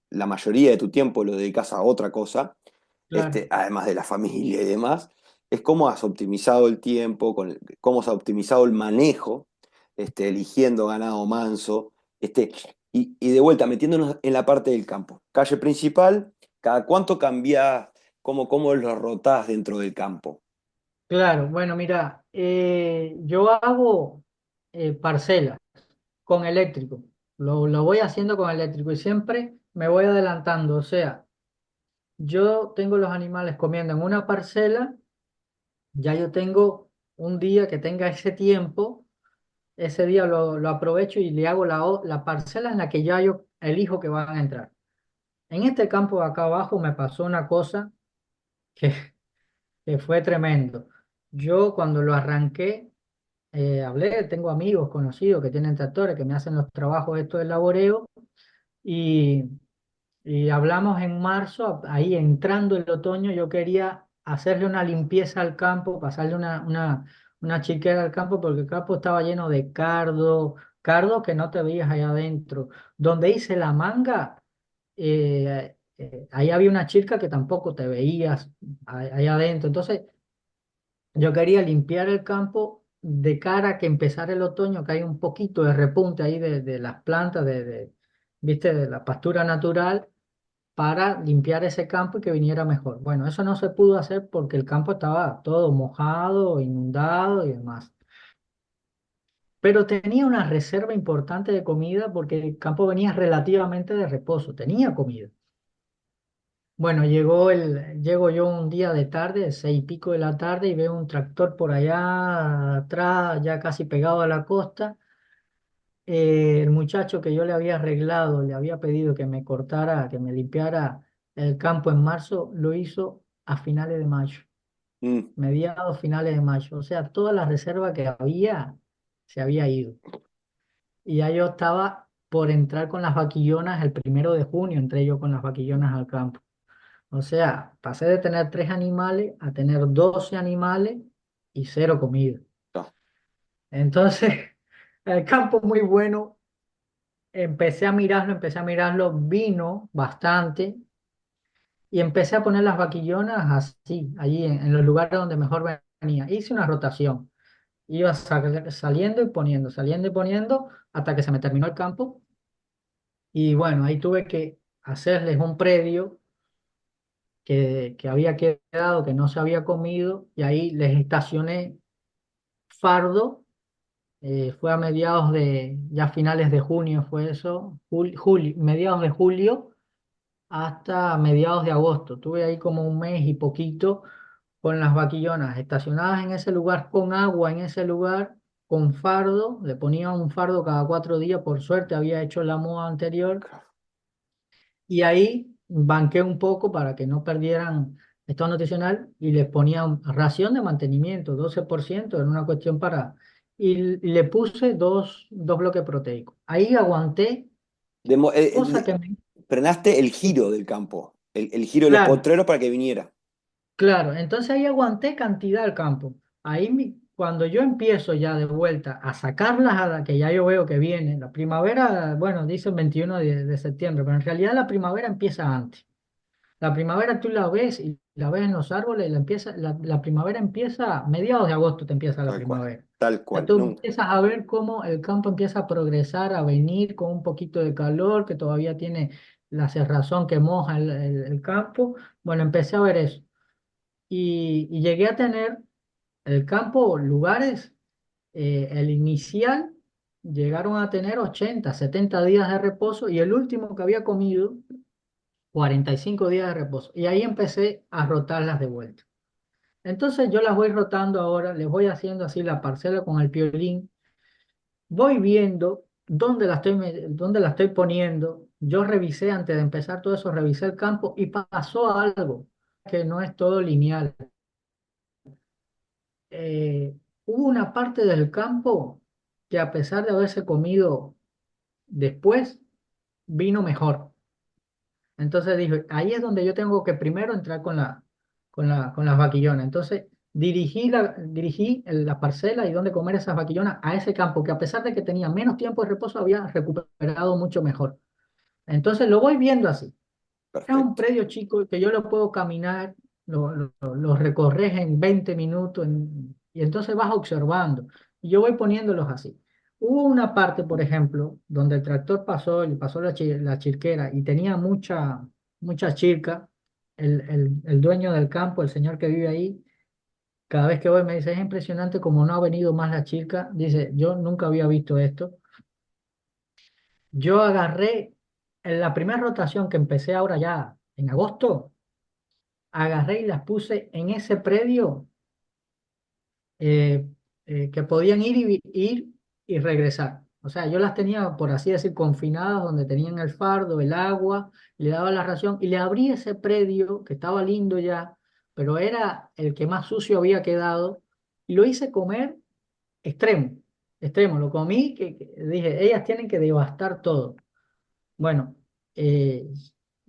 la mayoría de tu tiempo lo dedicas a otra cosa, Claro. además de la familia y demás, es cómo has optimizado el tiempo, cómo has optimizado el manejo, eligiendo ganado manso, y de vuelta, metiéndonos en la parte del campo. Calle principal, ¿cada cuánto cambiás? ¿Cómo lo rotás dentro del campo? Claro, bueno, mira, yo hago parcelas con eléctrico. Lo voy haciendo con eléctrico y siempre me voy adelantando. O sea, yo tengo los animales comiendo en una parcela, ya yo tengo un día que tenga ese tiempo, ese día lo aprovecho y le hago la parcela en la que ya yo elijo que van a entrar. En este campo de acá abajo me pasó una cosa que, que fue tremendo. Yo cuando lo arranqué, hablé, tengo amigos conocidos que tienen tractores que me hacen los trabajos estos del laboreo y, y hablamos en marzo, ahí entrando el otoño, yo quería hacerle una limpieza al campo, pasarle una chiquera al campo, porque el campo estaba lleno de cardo, cardo que no te veías allá adentro. Donde hice la manga, ahí había una chirca que tampoco te veías allá adentro. Entonces, yo quería limpiar el campo de cara a que empezara el otoño, que hay un poquito de repunte ahí de las plantas, ¿viste? De la pastura natural, para limpiar ese campo y que viniera mejor. Bueno, eso no se pudo hacer porque el campo estaba todo mojado, inundado y demás. Pero tenía una reserva importante de comida porque el campo venía relativamente de reposo, tenía comida. Bueno, llego yo un día de tarde, 6:00 de la tarde, y veo un tractor por allá atrás, ya casi pegado a la costa. El muchacho que yo le había arreglado, le había pedido que me cortara, que me limpiara el campo en marzo, lo hizo a finales de mayo, Mm, mediados finales de mayo. O sea, toda la reserva que había se había ido. Y ya yo estaba por entrar con las vaquillonas el 1 de junio, entré yo con las vaquillonas al campo. O sea, pasé de tener 3 animales a tener 12 animales y cero comida. no, Entonces, el campo muy bueno. Empecé a mirarlo, vino bastante y empecé a poner las vaquillonas así, allí en los lugares donde mejor venía. Hice una rotación, iba saliendo y poniendo hasta que se me terminó el campo y bueno, ahí tuve que hacerles un predio que había quedado, que no se había comido y ahí les estacioné fardo. Fue a mediados ya finales de junio fue eso, mediados de julio hasta mediados de agosto. Tuve ahí como un mes y poquito con las vaquillonas estacionadas en ese lugar, con agua en ese lugar, con fardo. Le ponía un fardo cada 4 días. Por suerte había hecho la muda anterior. Y ahí banqué un poco para que no perdieran estado nutricional y les ponía ración de mantenimiento, 12%, era una cuestión para... Y le puse dos bloques proteicos. Ahí aguanté, cosa que me... frenaste el giro del campo, el giro de los Claro, potreros para que viniera. claro, entonces ahí aguanté cantidad al campo. Ahí cuando yo empiezo ya de vuelta a sacarlas, que ya yo veo que viene, la primavera, bueno, dice el 21 de septiembre, pero en realidad la primavera empieza antes. La primavera tú la ves y la ves en los árboles y la primavera empieza a mediados de agosto, te empieza la Tal cual, primavera. tal O sea, cual. tú Nunca. empiezas a ver cómo el campo empieza a progresar, a venir con un poquito de calor, que todavía tiene la cerrazón que moja el campo. Bueno, empecé a ver eso. Y llegué a tener el campo, lugares, el inicial, llegaron a tener 80 70 días de reposo y el último que había comido, 45 días de reposo. Y ahí empecé a rotarlas de vuelta. Entonces yo las voy rotando ahora, les voy haciendo así la parcela con el piolín, voy viendo dónde la estoy poniendo. Yo revisé antes de empezar todo eso, revisé el campo y pasó algo que no es todo lineal. eh, Hubo una parte del campo que a pesar de haberse comido después, vino mejor. Entonces dije, ahí es donde yo tengo que primero entrar con las vaquillonas. Entonces dirigí la parcela y dónde comer esas vaquillonas a ese campo que a pesar de que tenía menos tiempo de reposo, había recuperado mucho mejor. Entonces lo voy viendo así. Es un Perfecto. predio chico que yo lo puedo caminar, lo recorres en 20 minutos y entonces vas observando. Y yo voy poniéndolos así. Hubo una parte, por ejemplo, donde el tractor pasó y pasó la chirquera y tenía mucha chirca. El dueño del campo, el señor que vive ahí, cada vez que voy me dice, es impresionante como no ha venido más la chirca. Dice, yo nunca había visto esto. Yo agarré en la primera rotación que empecé ahora ya en agosto. Agarré y las puse en ese predio, eh, que podían ir y regresar. O sea, yo las tenía, por así decir, confinadas donde tenían el fardo, el agua, le daba la ración y le abrí ese predio que estaba lindo ya, pero era el que más sucio había quedado y lo hice comer extremo, extremo. Lo comí, que dije, ellas tienen que devastar todo. Bueno, eh,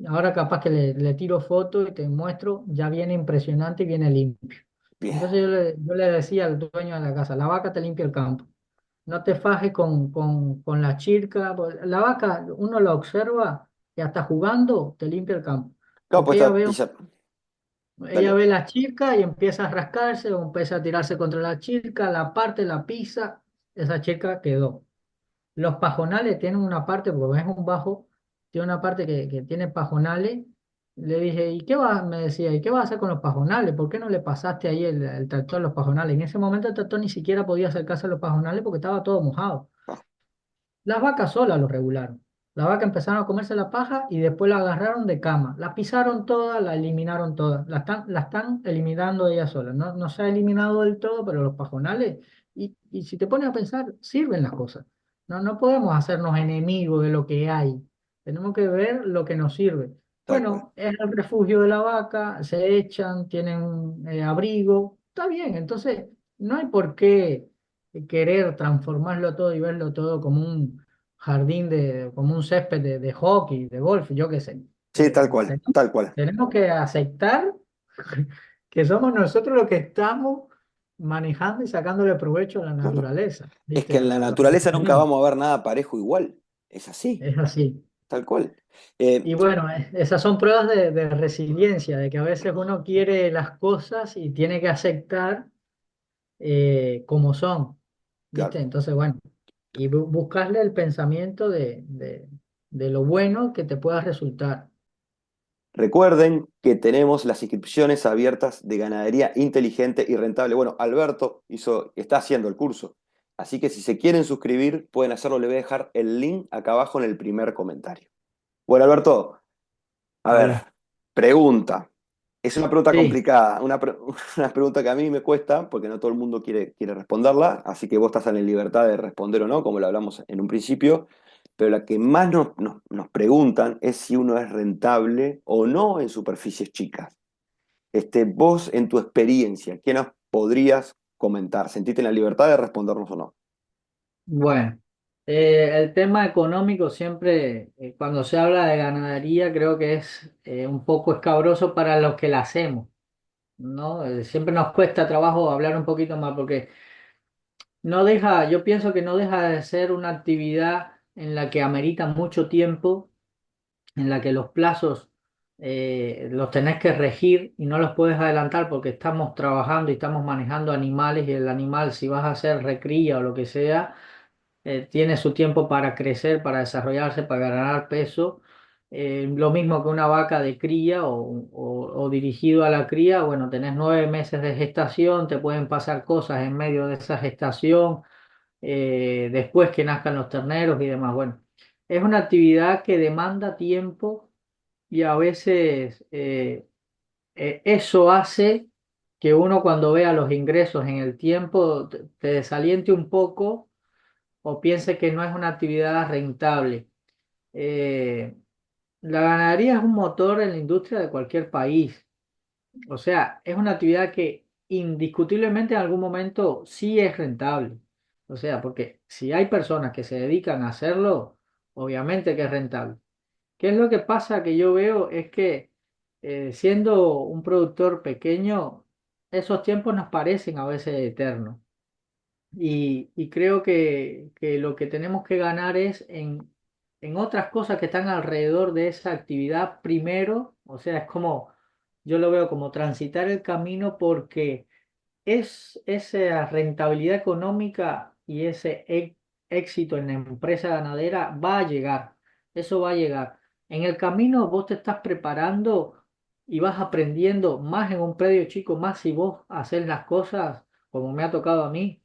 Ahora capaz que le tiro foto y te muestro, ya viene impresionante y viene limpio. Bien. Entonces yo le decía al dueño de la casa, la vaca te limpia el campo. No te fajes con la chirca. La vaca, uno la observa y hasta jugando te limpia el campo. Claro, Porque pues está pisa. ella Dale. ve la chirca y empieza a rascarse o empieza a tirarse contra la chirca, la parte, la pisa, esa chirca quedó. Los pajonales tienen una parte, porque es un bajo, tiene una parte que tiene pajonales. Le dije, ¿y qué va? Me decía, ¿y qué vas a hacer con los pajonales? ¿Por qué no le pasaste ahí el tractor a los pajonales? En ese momento el tractor ni siquiera podía acercarse a los pajonales porque estaba todo mojado. Ah, Las vacas solas lo regularon. Las vacas empezaron a comerse la paja y después la agarraron de cama. La pisaron todas, la eliminaron todas. La están eliminando ellas solas. No, no se ha eliminado del todo, pero los pajonales, y si te pones a pensar, sirven las cosas. No, no podemos hacernos enemigos de lo que hay. Tenemos que ver lo que nos sirve. tal cual. Bueno, es el refugio de la vaca, se echan, tienen abrigo. Está bien, entonces no hay por qué querer transformarlo todo y verlo todo como un jardín como un césped de hockey, de golf, yo qué sé. Sí, tal cual, Tenemos, tal cual. tenemos que aceptar que somos nosotros los que estamos manejando y sacándole provecho a la Claro. naturaleza, Es ¿viste? que en la A lo que naturaleza nunca tenemos. vamos a ver nada parejo igual. Es así, Es así. tal cual. Eh, Y bueno, esas son pruebas de resiliencia, de que a veces uno quiere las cosas y tiene que aceptar como son, ¿viste? claro. Entonces, bueno, y buscarle el pensamiento de lo bueno que te pueda resultar. Recuerden que tenemos las inscripciones abiertas de ganadería inteligente y rentable. Bueno, Alberto está haciendo el curso. Así que si se quieren suscribir, pueden hacerlo. Le voy a dejar el link acá abajo en el primer comentario. Bueno, Alberto, a ver, Dale. pregunta. Es una pregunta Sí, complicada, una pregunta que a mí me cuesta porque no todo el mundo quiere responderla, así que vos estás en la libertad de responder o no, como lo hablamos en un principio, pero la que más nos preguntan es si uno es rentable o no en superficies chicas. Vos, en tu experiencia, ¿qué nos podrías comentar? ¿Sentiste en la libertad de respondernos o no? bueno, el tema económico siempre, cuando se habla de ganadería, creo que es un poco escabroso para los que la hacemos, ¿no? Siempre nos cuesta trabajo hablar un poquito más porque no deja, yo pienso que no deja de ser una actividad en la que amerita mucho tiempo, en la que los plazos los tenés que regir y no los puedes adelantar porque estamos trabajando y estamos manejando animales y el animal, si vas a hacer recría o lo que sea, tiene su tiempo para crecer, para desarrollarse, para ganar peso. Lo mismo que una vaca de cría o dirigido a la cría, bueno, tenés 9 meses de gestación, te pueden pasar cosas en medio de esa gestación, después que nazcan los terneros y demás. Bueno, es una actividad que demanda tiempo y a veces eso hace que uno cuando vea los ingresos en el tiempo te desaliente un poco o piense que no es una actividad rentable. Eh, la ganadería es un motor en la industria de cualquier país. O sea, es una actividad que indiscutiblemente en algún momento sí es rentable. O sea, porque si hay personas que se dedican a hacerlo, obviamente que es rentable. ¿Qué es lo que pasa que yo veo? Es que siendo un productor pequeño, esos tiempos nos parecen a veces eternos. Y creo que lo que tenemos que ganar es en otras cosas que están alrededor de esa actividad primero. O sea, es como, yo lo veo como transitar el camino porque es esa rentabilidad económica y ese éxito en la empresa ganadera va a llegar, eso va a llegar. En el camino vos te estás preparando y vas aprendiendo más en un predio chico, más si vos haces las cosas como me ha tocado a mí,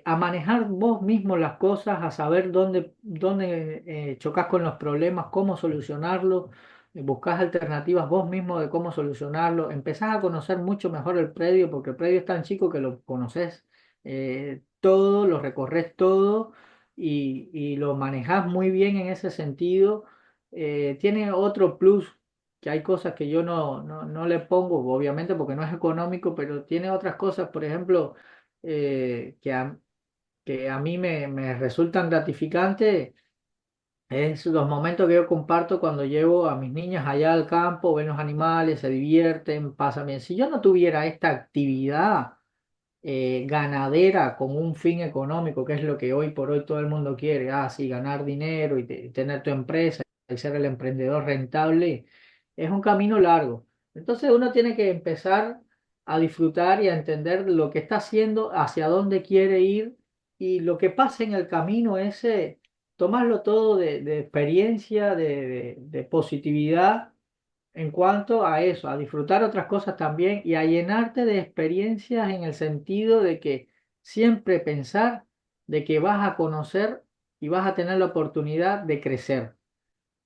a manejar vos mismo las cosas, a saber dónde chocas con los problemas, cómo solucionarlos, buscas alternativas vos mismo de cómo solucionarlo, empezás a conocer mucho mejor el predio, porque el predio es tan chico que lo conoces todo, lo recorres todo y lo manejas muy bien en ese sentido. Tiene otro plus. Que hay cosas que yo no le pongo, obviamente porque no es económico, pero tiene otras cosas, por ejemplo, que a mí me resultan gratificantes, Es los momentos que yo comparto cuando llevo a mis niñas allá al campo, ven los animales, se divierten, pasan bien. Si yo no tuviera esta actividad ganadera con un fin económico, que es lo que hoy por hoy todo el mundo quiere, sí, ganar dinero y tener tu empresa y ser el emprendedor rentable, es un camino largo. Entonces uno tiene que empezar a disfrutar y a entender lo que está haciendo, hacia dónde quiere ir y lo que pasa en el camino ese, tomarlo todo de experiencia, de positividad en cuanto a eso, a disfrutar otras cosas también y a llenarte de experiencias en el sentido de que siempre pensar de que vas a conocer y vas a tener la oportunidad de crecer.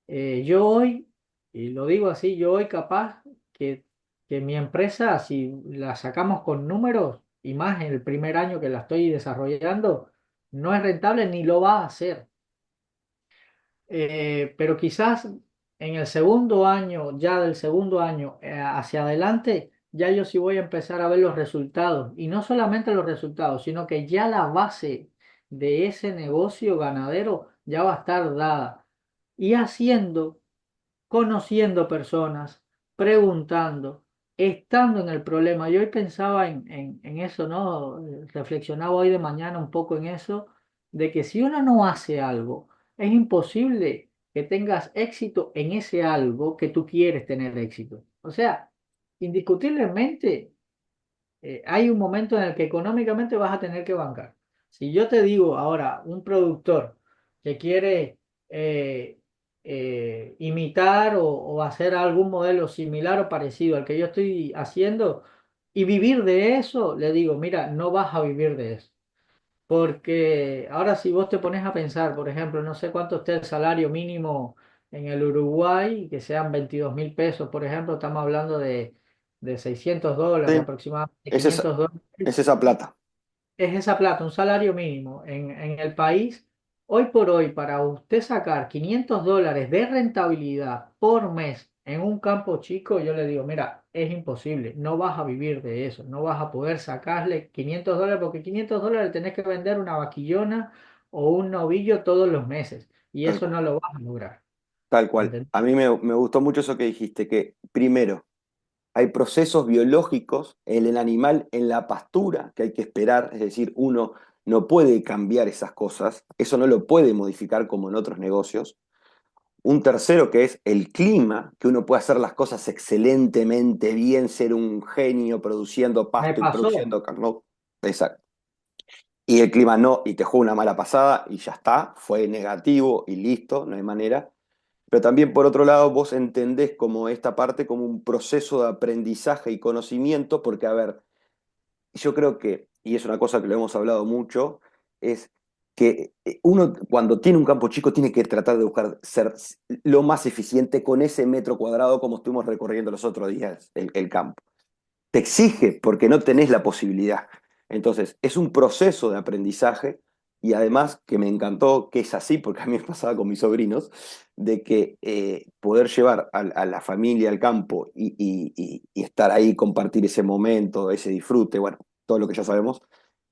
Yo hoy, y lo digo así, yo hoy capaz que mi empresa, si la sacamos con números, y más en el primer año que la estoy desarrollando, no es rentable ni lo va a hacer. Pero quizás en el segundo año, ya del segundo año hacia adelante, ya yo sí voy a empezar a ver los resultados. Y no solamente los resultados, sino que ya la base de ese negocio ganadero ya va a estar dada. Y haciendo, conociendo personas, preguntando, estando en el problema. Yo hoy pensaba en eso, ¿no? Reflexionaba hoy de mañana un poco en eso, de que si uno no hace algo, es imposible que tengas éxito en ese algo que tú quieres tener éxito. O sea, indiscutiblemente hay un momento en el que económicamente vas a tener que bancar. Si yo te digo ahora, un productor que quiere eh, imitar o hacer algún modelo similar o parecido al que yo estoy haciendo y vivir de eso, le digo, mira, no vas a vivir de eso. Porque ahora si vos te pones a pensar, por ejemplo, no sé cuánto esté el salario mínimo en el Uruguay, que sean 22.000 pesos, por ejemplo, estamos hablando de $600 Sí, aproximadamente, es esa, $500. es esa plata, Es esa plata, un salario mínimo en el país. Hoy por hoy, para usted sacar $500 de rentabilidad por mes en un campo chico, yo le digo, mira, es imposible, no vas a vivir de eso, no vas a poder sacarle $500 porque $500 tenés que vender una vaquillona o un novillo todos los meses y tal eso cual. no lo vas a lograr. Tal cual. ¿Entendés? A mí me gustó mucho eso que dijiste, que primero, hay procesos biológicos en el animal, en la pastura, que hay que esperar, es decir, uno no puede cambiar esas cosas, eso no lo puede modificar como en otros negocios. Un tercero que es el clima, que uno puede hacer las cosas excelentemente bien, ser un genio produciendo Me pasto y pasó. produciendo carne. Exacto. Y el clima no, y te juega una mala pasada y ya está, fue negativo y listo, no hay manera. Pero también por otro lado vos entendés como esta parte como un proceso de aprendizaje y conocimiento, porque a ver, yo creo que, y es una cosa que lo hemos hablado mucho, es que uno cuando tiene un campo chico tiene que tratar de buscar ser lo más eficiente con ese metro cuadrado como estuvimos recorriendo los otros días el campo. Te exige porque no tenés la posibilidad. Entonces, es un proceso de aprendizaje y además que me encantó que es así, porque a mí me pasaba con mis sobrinos, de que poder llevar a la familia al campo y estar ahí, compartir ese momento, ese disfrute, bueno, todo lo que ya sabemos,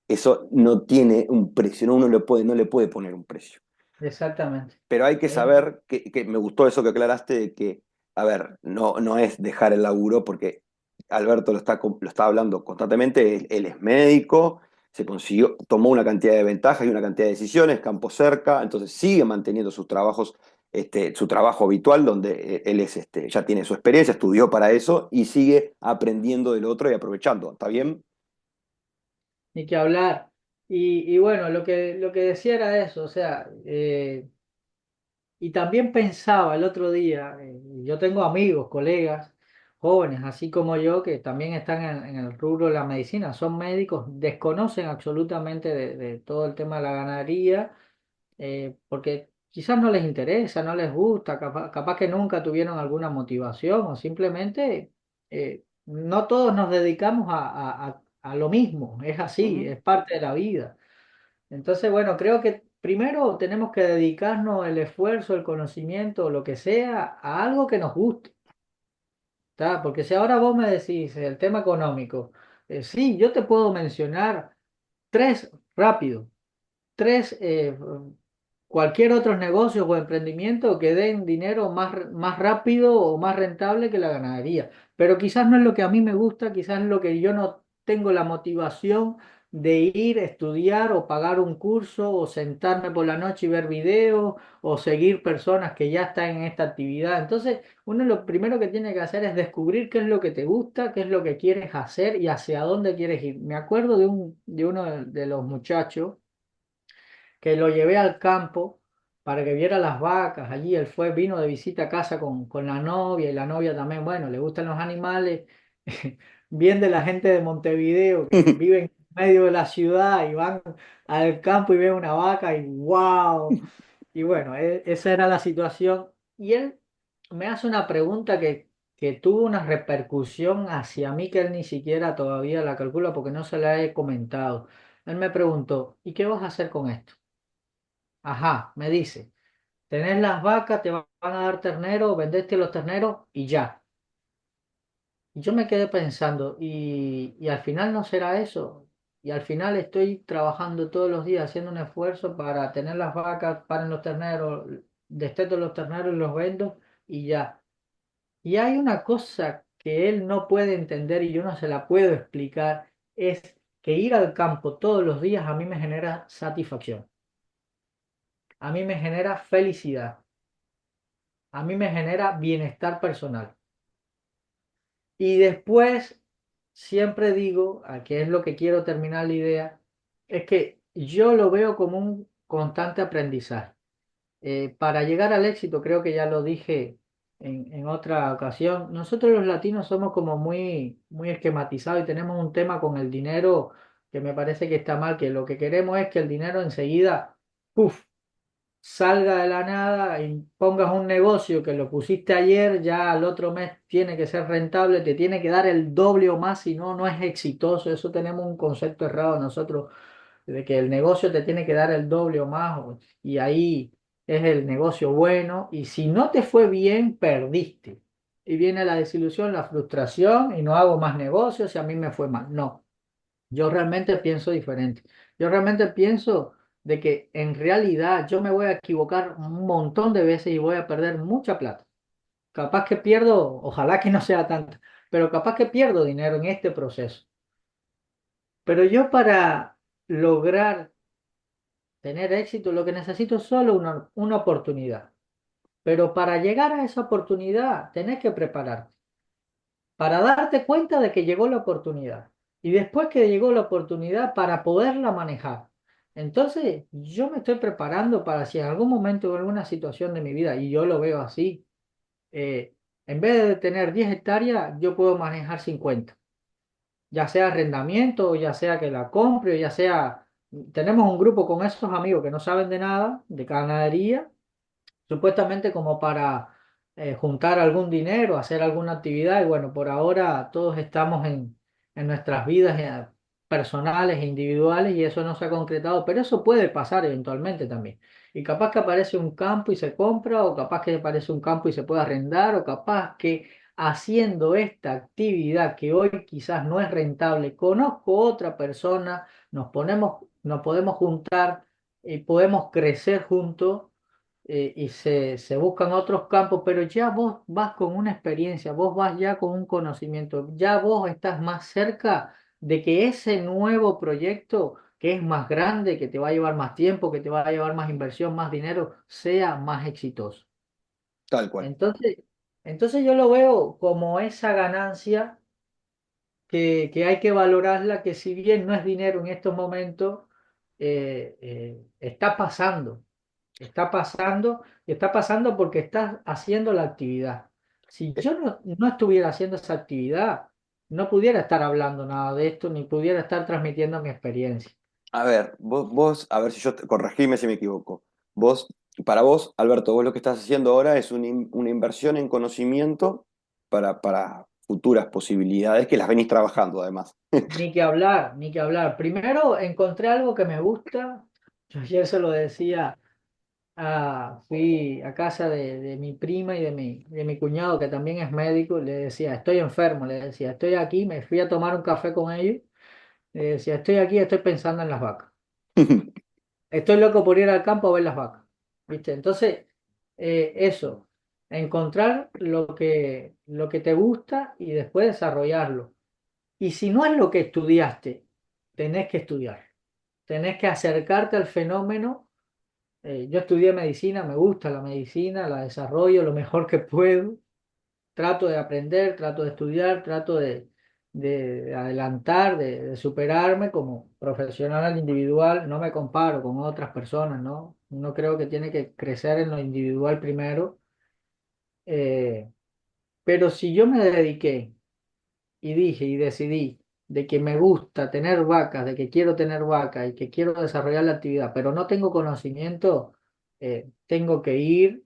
eso no tiene un precio, ¿no? Uno no le puede poner un precio. Exactamente. Pero hay que Eh, saber, que me gustó eso que aclaraste, de que, a ver, no es dejar el laburo, porque Alberto lo está hablando constantemente, él es médico, se consiguió, tomó una cantidad de ventajas y una cantidad de decisiones, campo cerca, entonces sigue manteniendo sus trabajos, su trabajo habitual, donde él es, ya tiene su experiencia, estudió para eso y sigue aprendiendo del otro y aprovechando. ¿Está bien? Ni que hablar. Y bueno, lo que decía era eso, o sea, y también pensaba el otro día, yo tengo amigos, colegas, jóvenes, así como yo, que también están en el rubro de la medicina, son médicos, desconocen absolutamente de todo el tema de la ganadería, porque quizás no les interesa, no les gusta, capaz que nunca tuvieron alguna motivación o simplemente no todos nos dedicamos a lo mismo, es así, Ujú. es parte de la vida. Entonces, bueno, creo que primero tenemos que dedicarnos el esfuerzo, el conocimiento, lo que sea, a algo que nos guste, ¿tá? Porque si ahora vos me decís el tema económico, sí, yo te puedo mencionar tres rápido, tres cualquier otro negocio o emprendimiento que den dinero más rápido o más rentable que la ganadería. Pero quizás no es lo que a mí me gusta, quizás es lo que yo no tengo la motivación de ir, estudiar o pagar un curso o sentarme por la noche y ver videos o seguir personas que ya están en esta actividad. Entonces, uno lo primero que tiene que hacer es descubrir qué es lo que te gusta, qué es lo que quieres hacer y hacia dónde quieres ir. Me acuerdo de uno de los muchachos que lo llevé al campo para que viera las vacas. Allí él fue, vino de visita a casa con la novia y la novia también, bueno, le gustan los animales. Bien de la gente de Montevideo que viven en medio de la ciudad y van al campo y ven una vaca y wow. Y bueno, esa era la situación. Y él me hace una pregunta que tuvo una repercusión hacia mí que él ni siquiera todavía la calcula porque no se la he comentado. Él me preguntó, ¿y qué vas a hacer con esto? Ajá, me dice, tenés las vacas, te van a dar ternero, vendeste los terneros y ya. Y yo me quedé pensando, y al final no será eso. Y al final estoy trabajando todos los días, haciendo un esfuerzo para tener las vacas, paren los terneros, desteto los terneros y los vendo y ya. Y hay una cosa que él no puede entender y yo no se la puedo explicar, es que ir al campo todos los días a mí me genera satisfacción, a mí me genera felicidad. A mí me genera bienestar personal. Y después, siempre digo, a que es lo que quiero terminar la idea, es que yo lo veo como un constante aprendizaje. Para llegar al éxito, creo que ya lo dije en otra ocasión, nosotros los latinos somos como muy esquematizados y tenemos un tema con el dinero que me parece que está mal, que lo que queremos es que el dinero enseguida, ¡puf!, salga de la nada y pongas un negocio que lo pusiste ayer, ya al otro mes tiene que ser rentable, te tiene que dar el doble o más, si no, no es exitoso. Eso tenemos un concepto errado nosotros de que el negocio te tiene que dar el doble o más y ahí es el negocio bueno y si no te fue bien, perdiste. Y viene la desilusión, la frustración y no hago más negocios y a mí me fue mal. No. Yo realmente pienso diferente. Yo realmente pienso de que en realidad yo me voy a equivocar un montón de veces y voy a perder mucha plata. Capaz que pierdo, ojalá que no sea tanto, pero capaz que pierdo dinero en este proceso. Pero yo para lograr tener éxito lo que necesito es solo una oportunidad. Pero para llegar a esa oportunidad tenés que prepararte, para darte cuenta de que llegó la oportunidad y después que llegó la oportunidad para poderla manejar. Entonces, yo me estoy preparando para si en algún momento en alguna situación de mi vida, y yo lo veo así, eh, en vez de tener 10 hectáreas, yo puedo manejar 50, ya sea arrendamiento, o ya sea que la compre, o ya sea, tenemos un grupo con esos amigos que no saben de nada, de ganadería, supuestamente como para juntar algún dinero, hacer alguna actividad y bueno, por ahora todos estamos en nuestras vidas personales e individuales y eso no se ha concretado, pero eso puede pasar eventualmente también. Y capaz que aparece un campo y se compra, o capaz que aparece un campo y se puede arrendar, o capaz que haciendo esta actividad que hoy quizás no es rentable, conozco otra persona, nos podemos juntar y podemos crecer juntos y se buscan otros campos, pero ya vos vas con una experiencia, vos vas ya con un conocimiento, ya vos estás más cerca de que ese nuevo proyecto, que es más grande, que te va a llevar más tiempo, que te va a llevar más inversión, más dinero, sea más exitoso. Tal cual. Entonces, entonces yo lo veo como esa ganancia que hay que valorarla, que si bien no es dinero en estos momentos, está pasando. Está pasando y está pasando porque estás haciendo la actividad. Si yo no estuviera haciendo esa actividad, no pudiera estar hablando nada de esto, ni pudiera estar transmitiendo mi experiencia. A ver, a ver si corregime si me equivoco. Vos, para vos, Alberto, vos lo que estás haciendo ahora es una inversión en conocimiento para futuras posibilidades que las venís trabajando además. Ni que hablar, ni que hablar. Primero encontré algo que me gusta. Yo ayer se lo decía, fui a casa de mi prima y de mi cuñado, que también es médico, le decía, estoy enfermo, le decía, estoy aquí, me fui a tomar un café con ellos, le decía, estoy aquí, estoy pensando en las vacas. Estoy loco por ir al campo a ver las vacas. ¿viste? Entonces, eso, encontrar lo que te gusta y después desarrollarlo. Y si no es lo que estudiaste, tenés que estudiar, tenés que acercarte al fenómeno. Yo estudié medicina, me gusta la medicina, la desarrollo lo mejor que puedo, trato de aprender, trato de estudiar, trato de adelantar, de superarme como profesional individual, no me comparo con otras personas, ¿no? No creo que tiene que crecer en lo individual primero, eh, pero si yo me dediqué y dije y decidí de que me gusta tener vacas, de que quiero tener vacas y que quiero desarrollar la actividad, pero no tengo conocimiento, tengo que ir,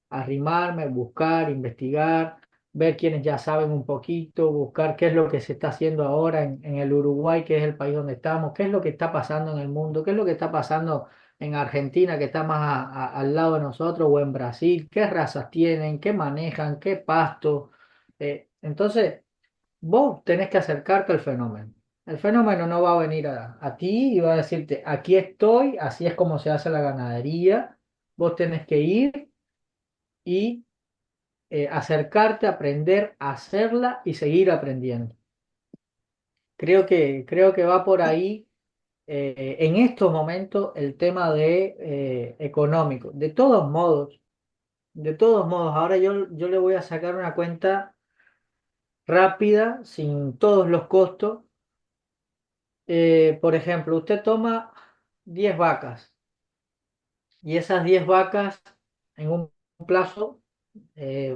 arrimarme, buscar, investigar, ver quienes ya saben un poquito, buscar qué es lo que se está haciendo ahora en el Uruguay, que es el país donde estamos, qué es lo que está pasando en el mundo, qué es lo que está pasando en Argentina, que está más al lado de nosotros, o en Brasil, qué razas tienen, qué manejan, qué pasto. Entonces, vos tenés que acercarte al fenómeno. El fenómeno no va a venir a ti y va a decirte, aquí estoy, así es como se hace la ganadería. Vos tenés que ir y acercarte, aprender a hacerla y seguir aprendiendo. Creo que va por ahí en estos momentos el tema de económico. De todos modos, ahora yo le voy a sacar una cuenta rápida, sin todos los costos. Por ejemplo, usted toma 10 vacas y esas 10 vacas en un plazo,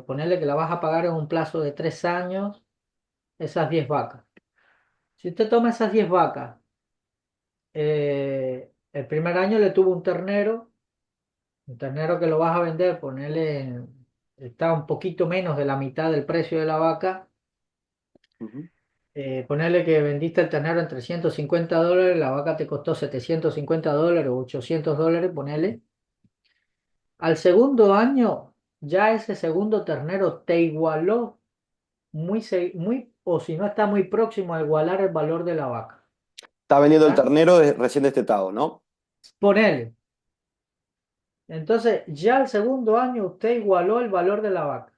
ponerle que la vas a pagar en un plazo de 3 años, esas 10 vacas. Si usted toma esas 10 vacas, el primer año le tuvo un ternero que lo vas a vender, está un poquito menos de la mitad del precio de la vaca. Ujú, Ponerle que vendiste el ternero en $350, la vaca te costó $750 o $800, ponele. Al segundo año, ya ese segundo ternero te igualó o si no está muy próximo a igualar el valor de la vaca. está vendiendo el ¿Está? ternero recién destetado, ¿no? Ponele. Entonces, ya el segundo año usted igualó el valor de la vaca.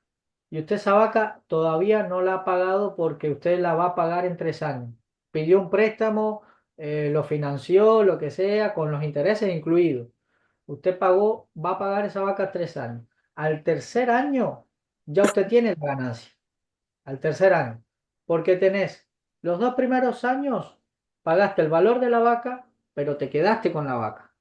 Y usted esa vaca todavía no la ha pagado porque usted la va a pagar en 3 años. Pidió un préstamo, lo financió, lo que sea, con los intereses incluidos. Usted pagó, va a pagar esa vaca 3 años. Al tercer año, ya usted tiene la ganancia. Al tercer año. Porque tenés los 2 primeros años, pagaste el valor de la vaca, pero te quedaste con la vaca.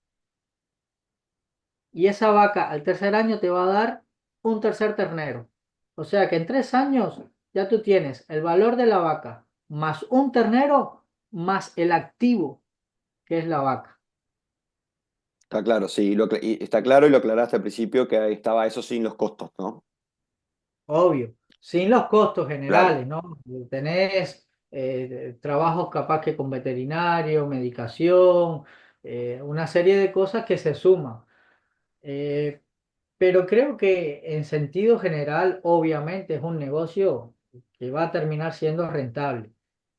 Y esa vaca al tercer año te va a dar un tercer ternero. O sea que en 3 años ya tú tienes el valor de la vaca más un ternero más el activo que es la vaca. Está claro, sí, y está claro y lo aclaraste al principio que ahí estaba eso sin los costos, ¿no? Obvio, sin los costos Claro. generales, ¿no? Tenés trabajos capaz que con veterinario, medicación, una serie de cosas que se suman. Eh, pero creo que en sentido general, obviamente, es un negocio que va a terminar siendo rentable,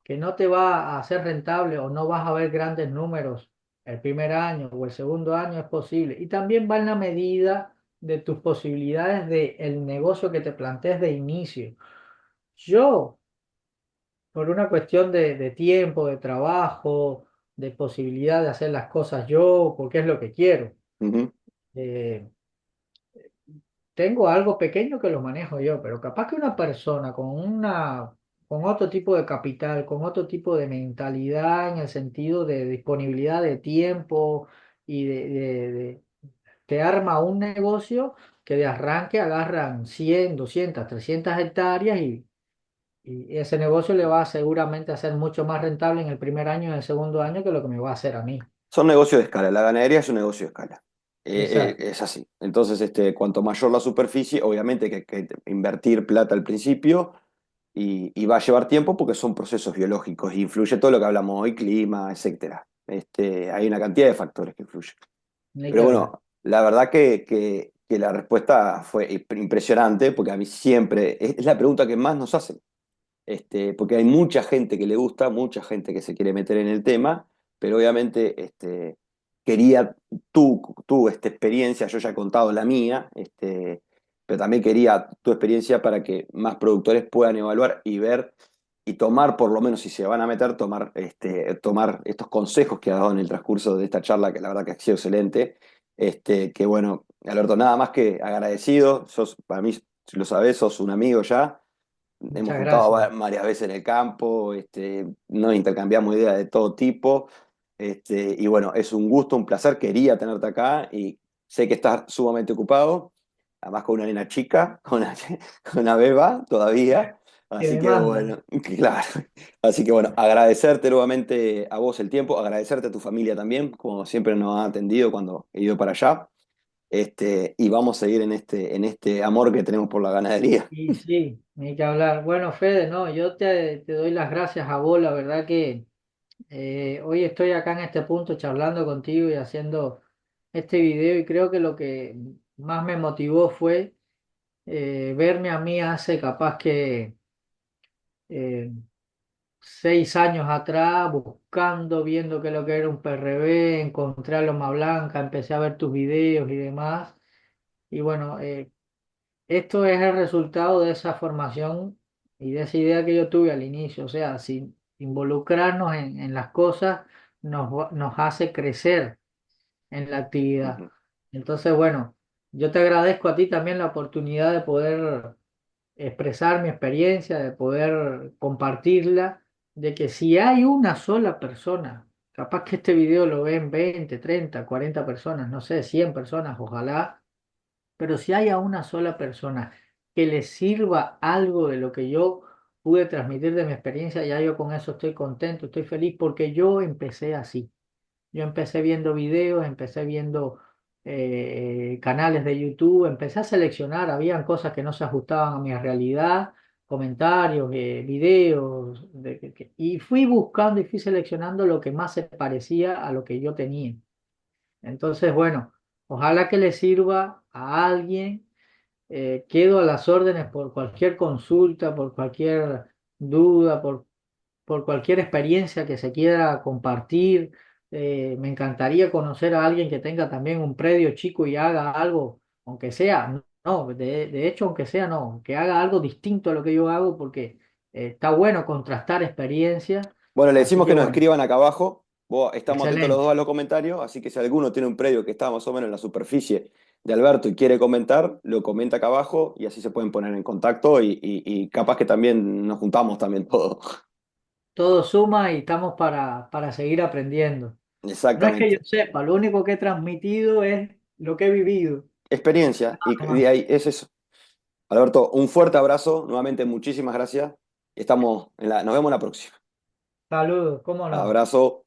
que no te va a hacer rentable o no vas a ver grandes números el primer año o el segundo año es posible. Y también va en la medida de tus posibilidades de el negocio que te plantees de inicio. Yo, por una cuestión de tiempo, de trabajo, de posibilidad de hacer las cosas yo, porque es lo que quiero. Ujú. eh, Tengo algo pequeño que lo manejo yo, pero capaz que una persona con otro tipo de capital, con otro tipo de mentalidad en el sentido de disponibilidad de tiempo y te arma un negocio que de arranque agarran 100, 200, 300 hectáreas y ese negocio le va seguramente a ser mucho más rentable en el primer año y en el segundo año que lo que me va a hacer a mí. Son negocios de escala, la ganadería es un negocio de escala. Exacto. Es así. Entonces, cuanto mayor la superficie, obviamente que invertir plata al principio y va a llevar tiempo porque son procesos biológicos y influye todo lo que hablamos hoy, clima, etcétera. Hay una cantidad de factores que influyen. Ni que Pero hablar. bueno, la verdad que la respuesta fue impresionante porque a mí siempre es la pregunta que más nos hacen. Porque hay mucha gente que le gusta, mucha gente que se quiere meter en el tema, pero obviamente quería tu experiencia, yo ya he contado la mía, pero también quería tu experiencia para que más productores puedan evaluar y ver y tomar, por lo menos si se van a meter, tomar estos consejos que has dado en el transcurso de esta charla, que la verdad que ha sido excelente. Que bueno, Alberto, nada más que agradecido, para mí, si lo sabés, sos un amigo ya. Hemos Muchas juntado gracias. varias veces en el campo, nos intercambiamos ideas de todo tipo, y bueno, es un gusto, un placer, quería tenerte acá y sé que estás sumamente ocupado, además con una nena chica, con una beba todavía, Que así que demanda. bueno, claro, así que bueno, agradecerte nuevamente a vos el tiempo, agradecerte a tu familia también, como siempre nos ha atendido cuando he ido para allá, y vamos a seguir en este amor que tenemos por la ganadería. Y sí, hay que hablar. Bueno, Fede, no, yo te doy las gracias a vos, la verdad que hoy estoy acá en este punto charlando contigo y haciendo este video y creo que lo que más me motivó fue verme a mí hace capaz que eh, 6 años atrás, buscando, viendo qué es lo que era un PRB, encontré a Loma Blanca, empecé a ver tus videos y demás. Y bueno, esto es el resultado de esa formación y de esa idea que yo tuve al inicio. O sea, sin involucrarnos en las cosas nos hace crecer en la actividad. Ujú, Entonces, bueno, yo te agradezco a ti también la oportunidad de poder expresar mi experiencia, de poder compartirla, de que si hay una sola persona, capaz que este video lo ven 20, 30, 40 personas, no sé, 100 personas, ojalá, pero si hay a una sola persona que le sirva algo de lo que yo pude transmitir de mi experiencia, ya yo con eso estoy contento, estoy feliz porque yo empecé así. Yo empecé viendo videos, empecé viendo canales de YouTube, empecé a seleccionar, habían cosas que no se ajustaban a mi realidad, comentarios, videos, y fui buscando y fui seleccionando lo que más se parecía a lo que yo tenía. Entonces, bueno, ojalá que le sirva a alguien. Quedo a las órdenes por cualquier consulta, por cualquier duda, por cualquier experiencia que se quiera compartir. Me encantaría conocer a alguien que tenga también un predio chico y haga algo, aunque sea, no, de hecho, aunque sea, no, que haga algo distinto a lo que yo hago, porque está bueno contrastar experiencias. Bueno, le Así decimos que que nos bueno, escriban acá abajo. Estamos atentos los excelente. dos a los comentarios, así que si alguno tiene un predio que está más o menos en la superficie de Alberto y quiere comentar, lo comenta acá abajo y así se pueden poner en contacto y capaz que también nos juntamos también todos. Todo suma y estamos para seguir aprendiendo. No es que yo Exactamente. sepa, lo único que he transmitido es lo que he vivido. Experiencia y Nada de más. ahí es eso. Alberto, un fuerte abrazo, nuevamente muchísimas gracias. Nos vemos la próxima. Saludos, ¿cómo no? Abrazo.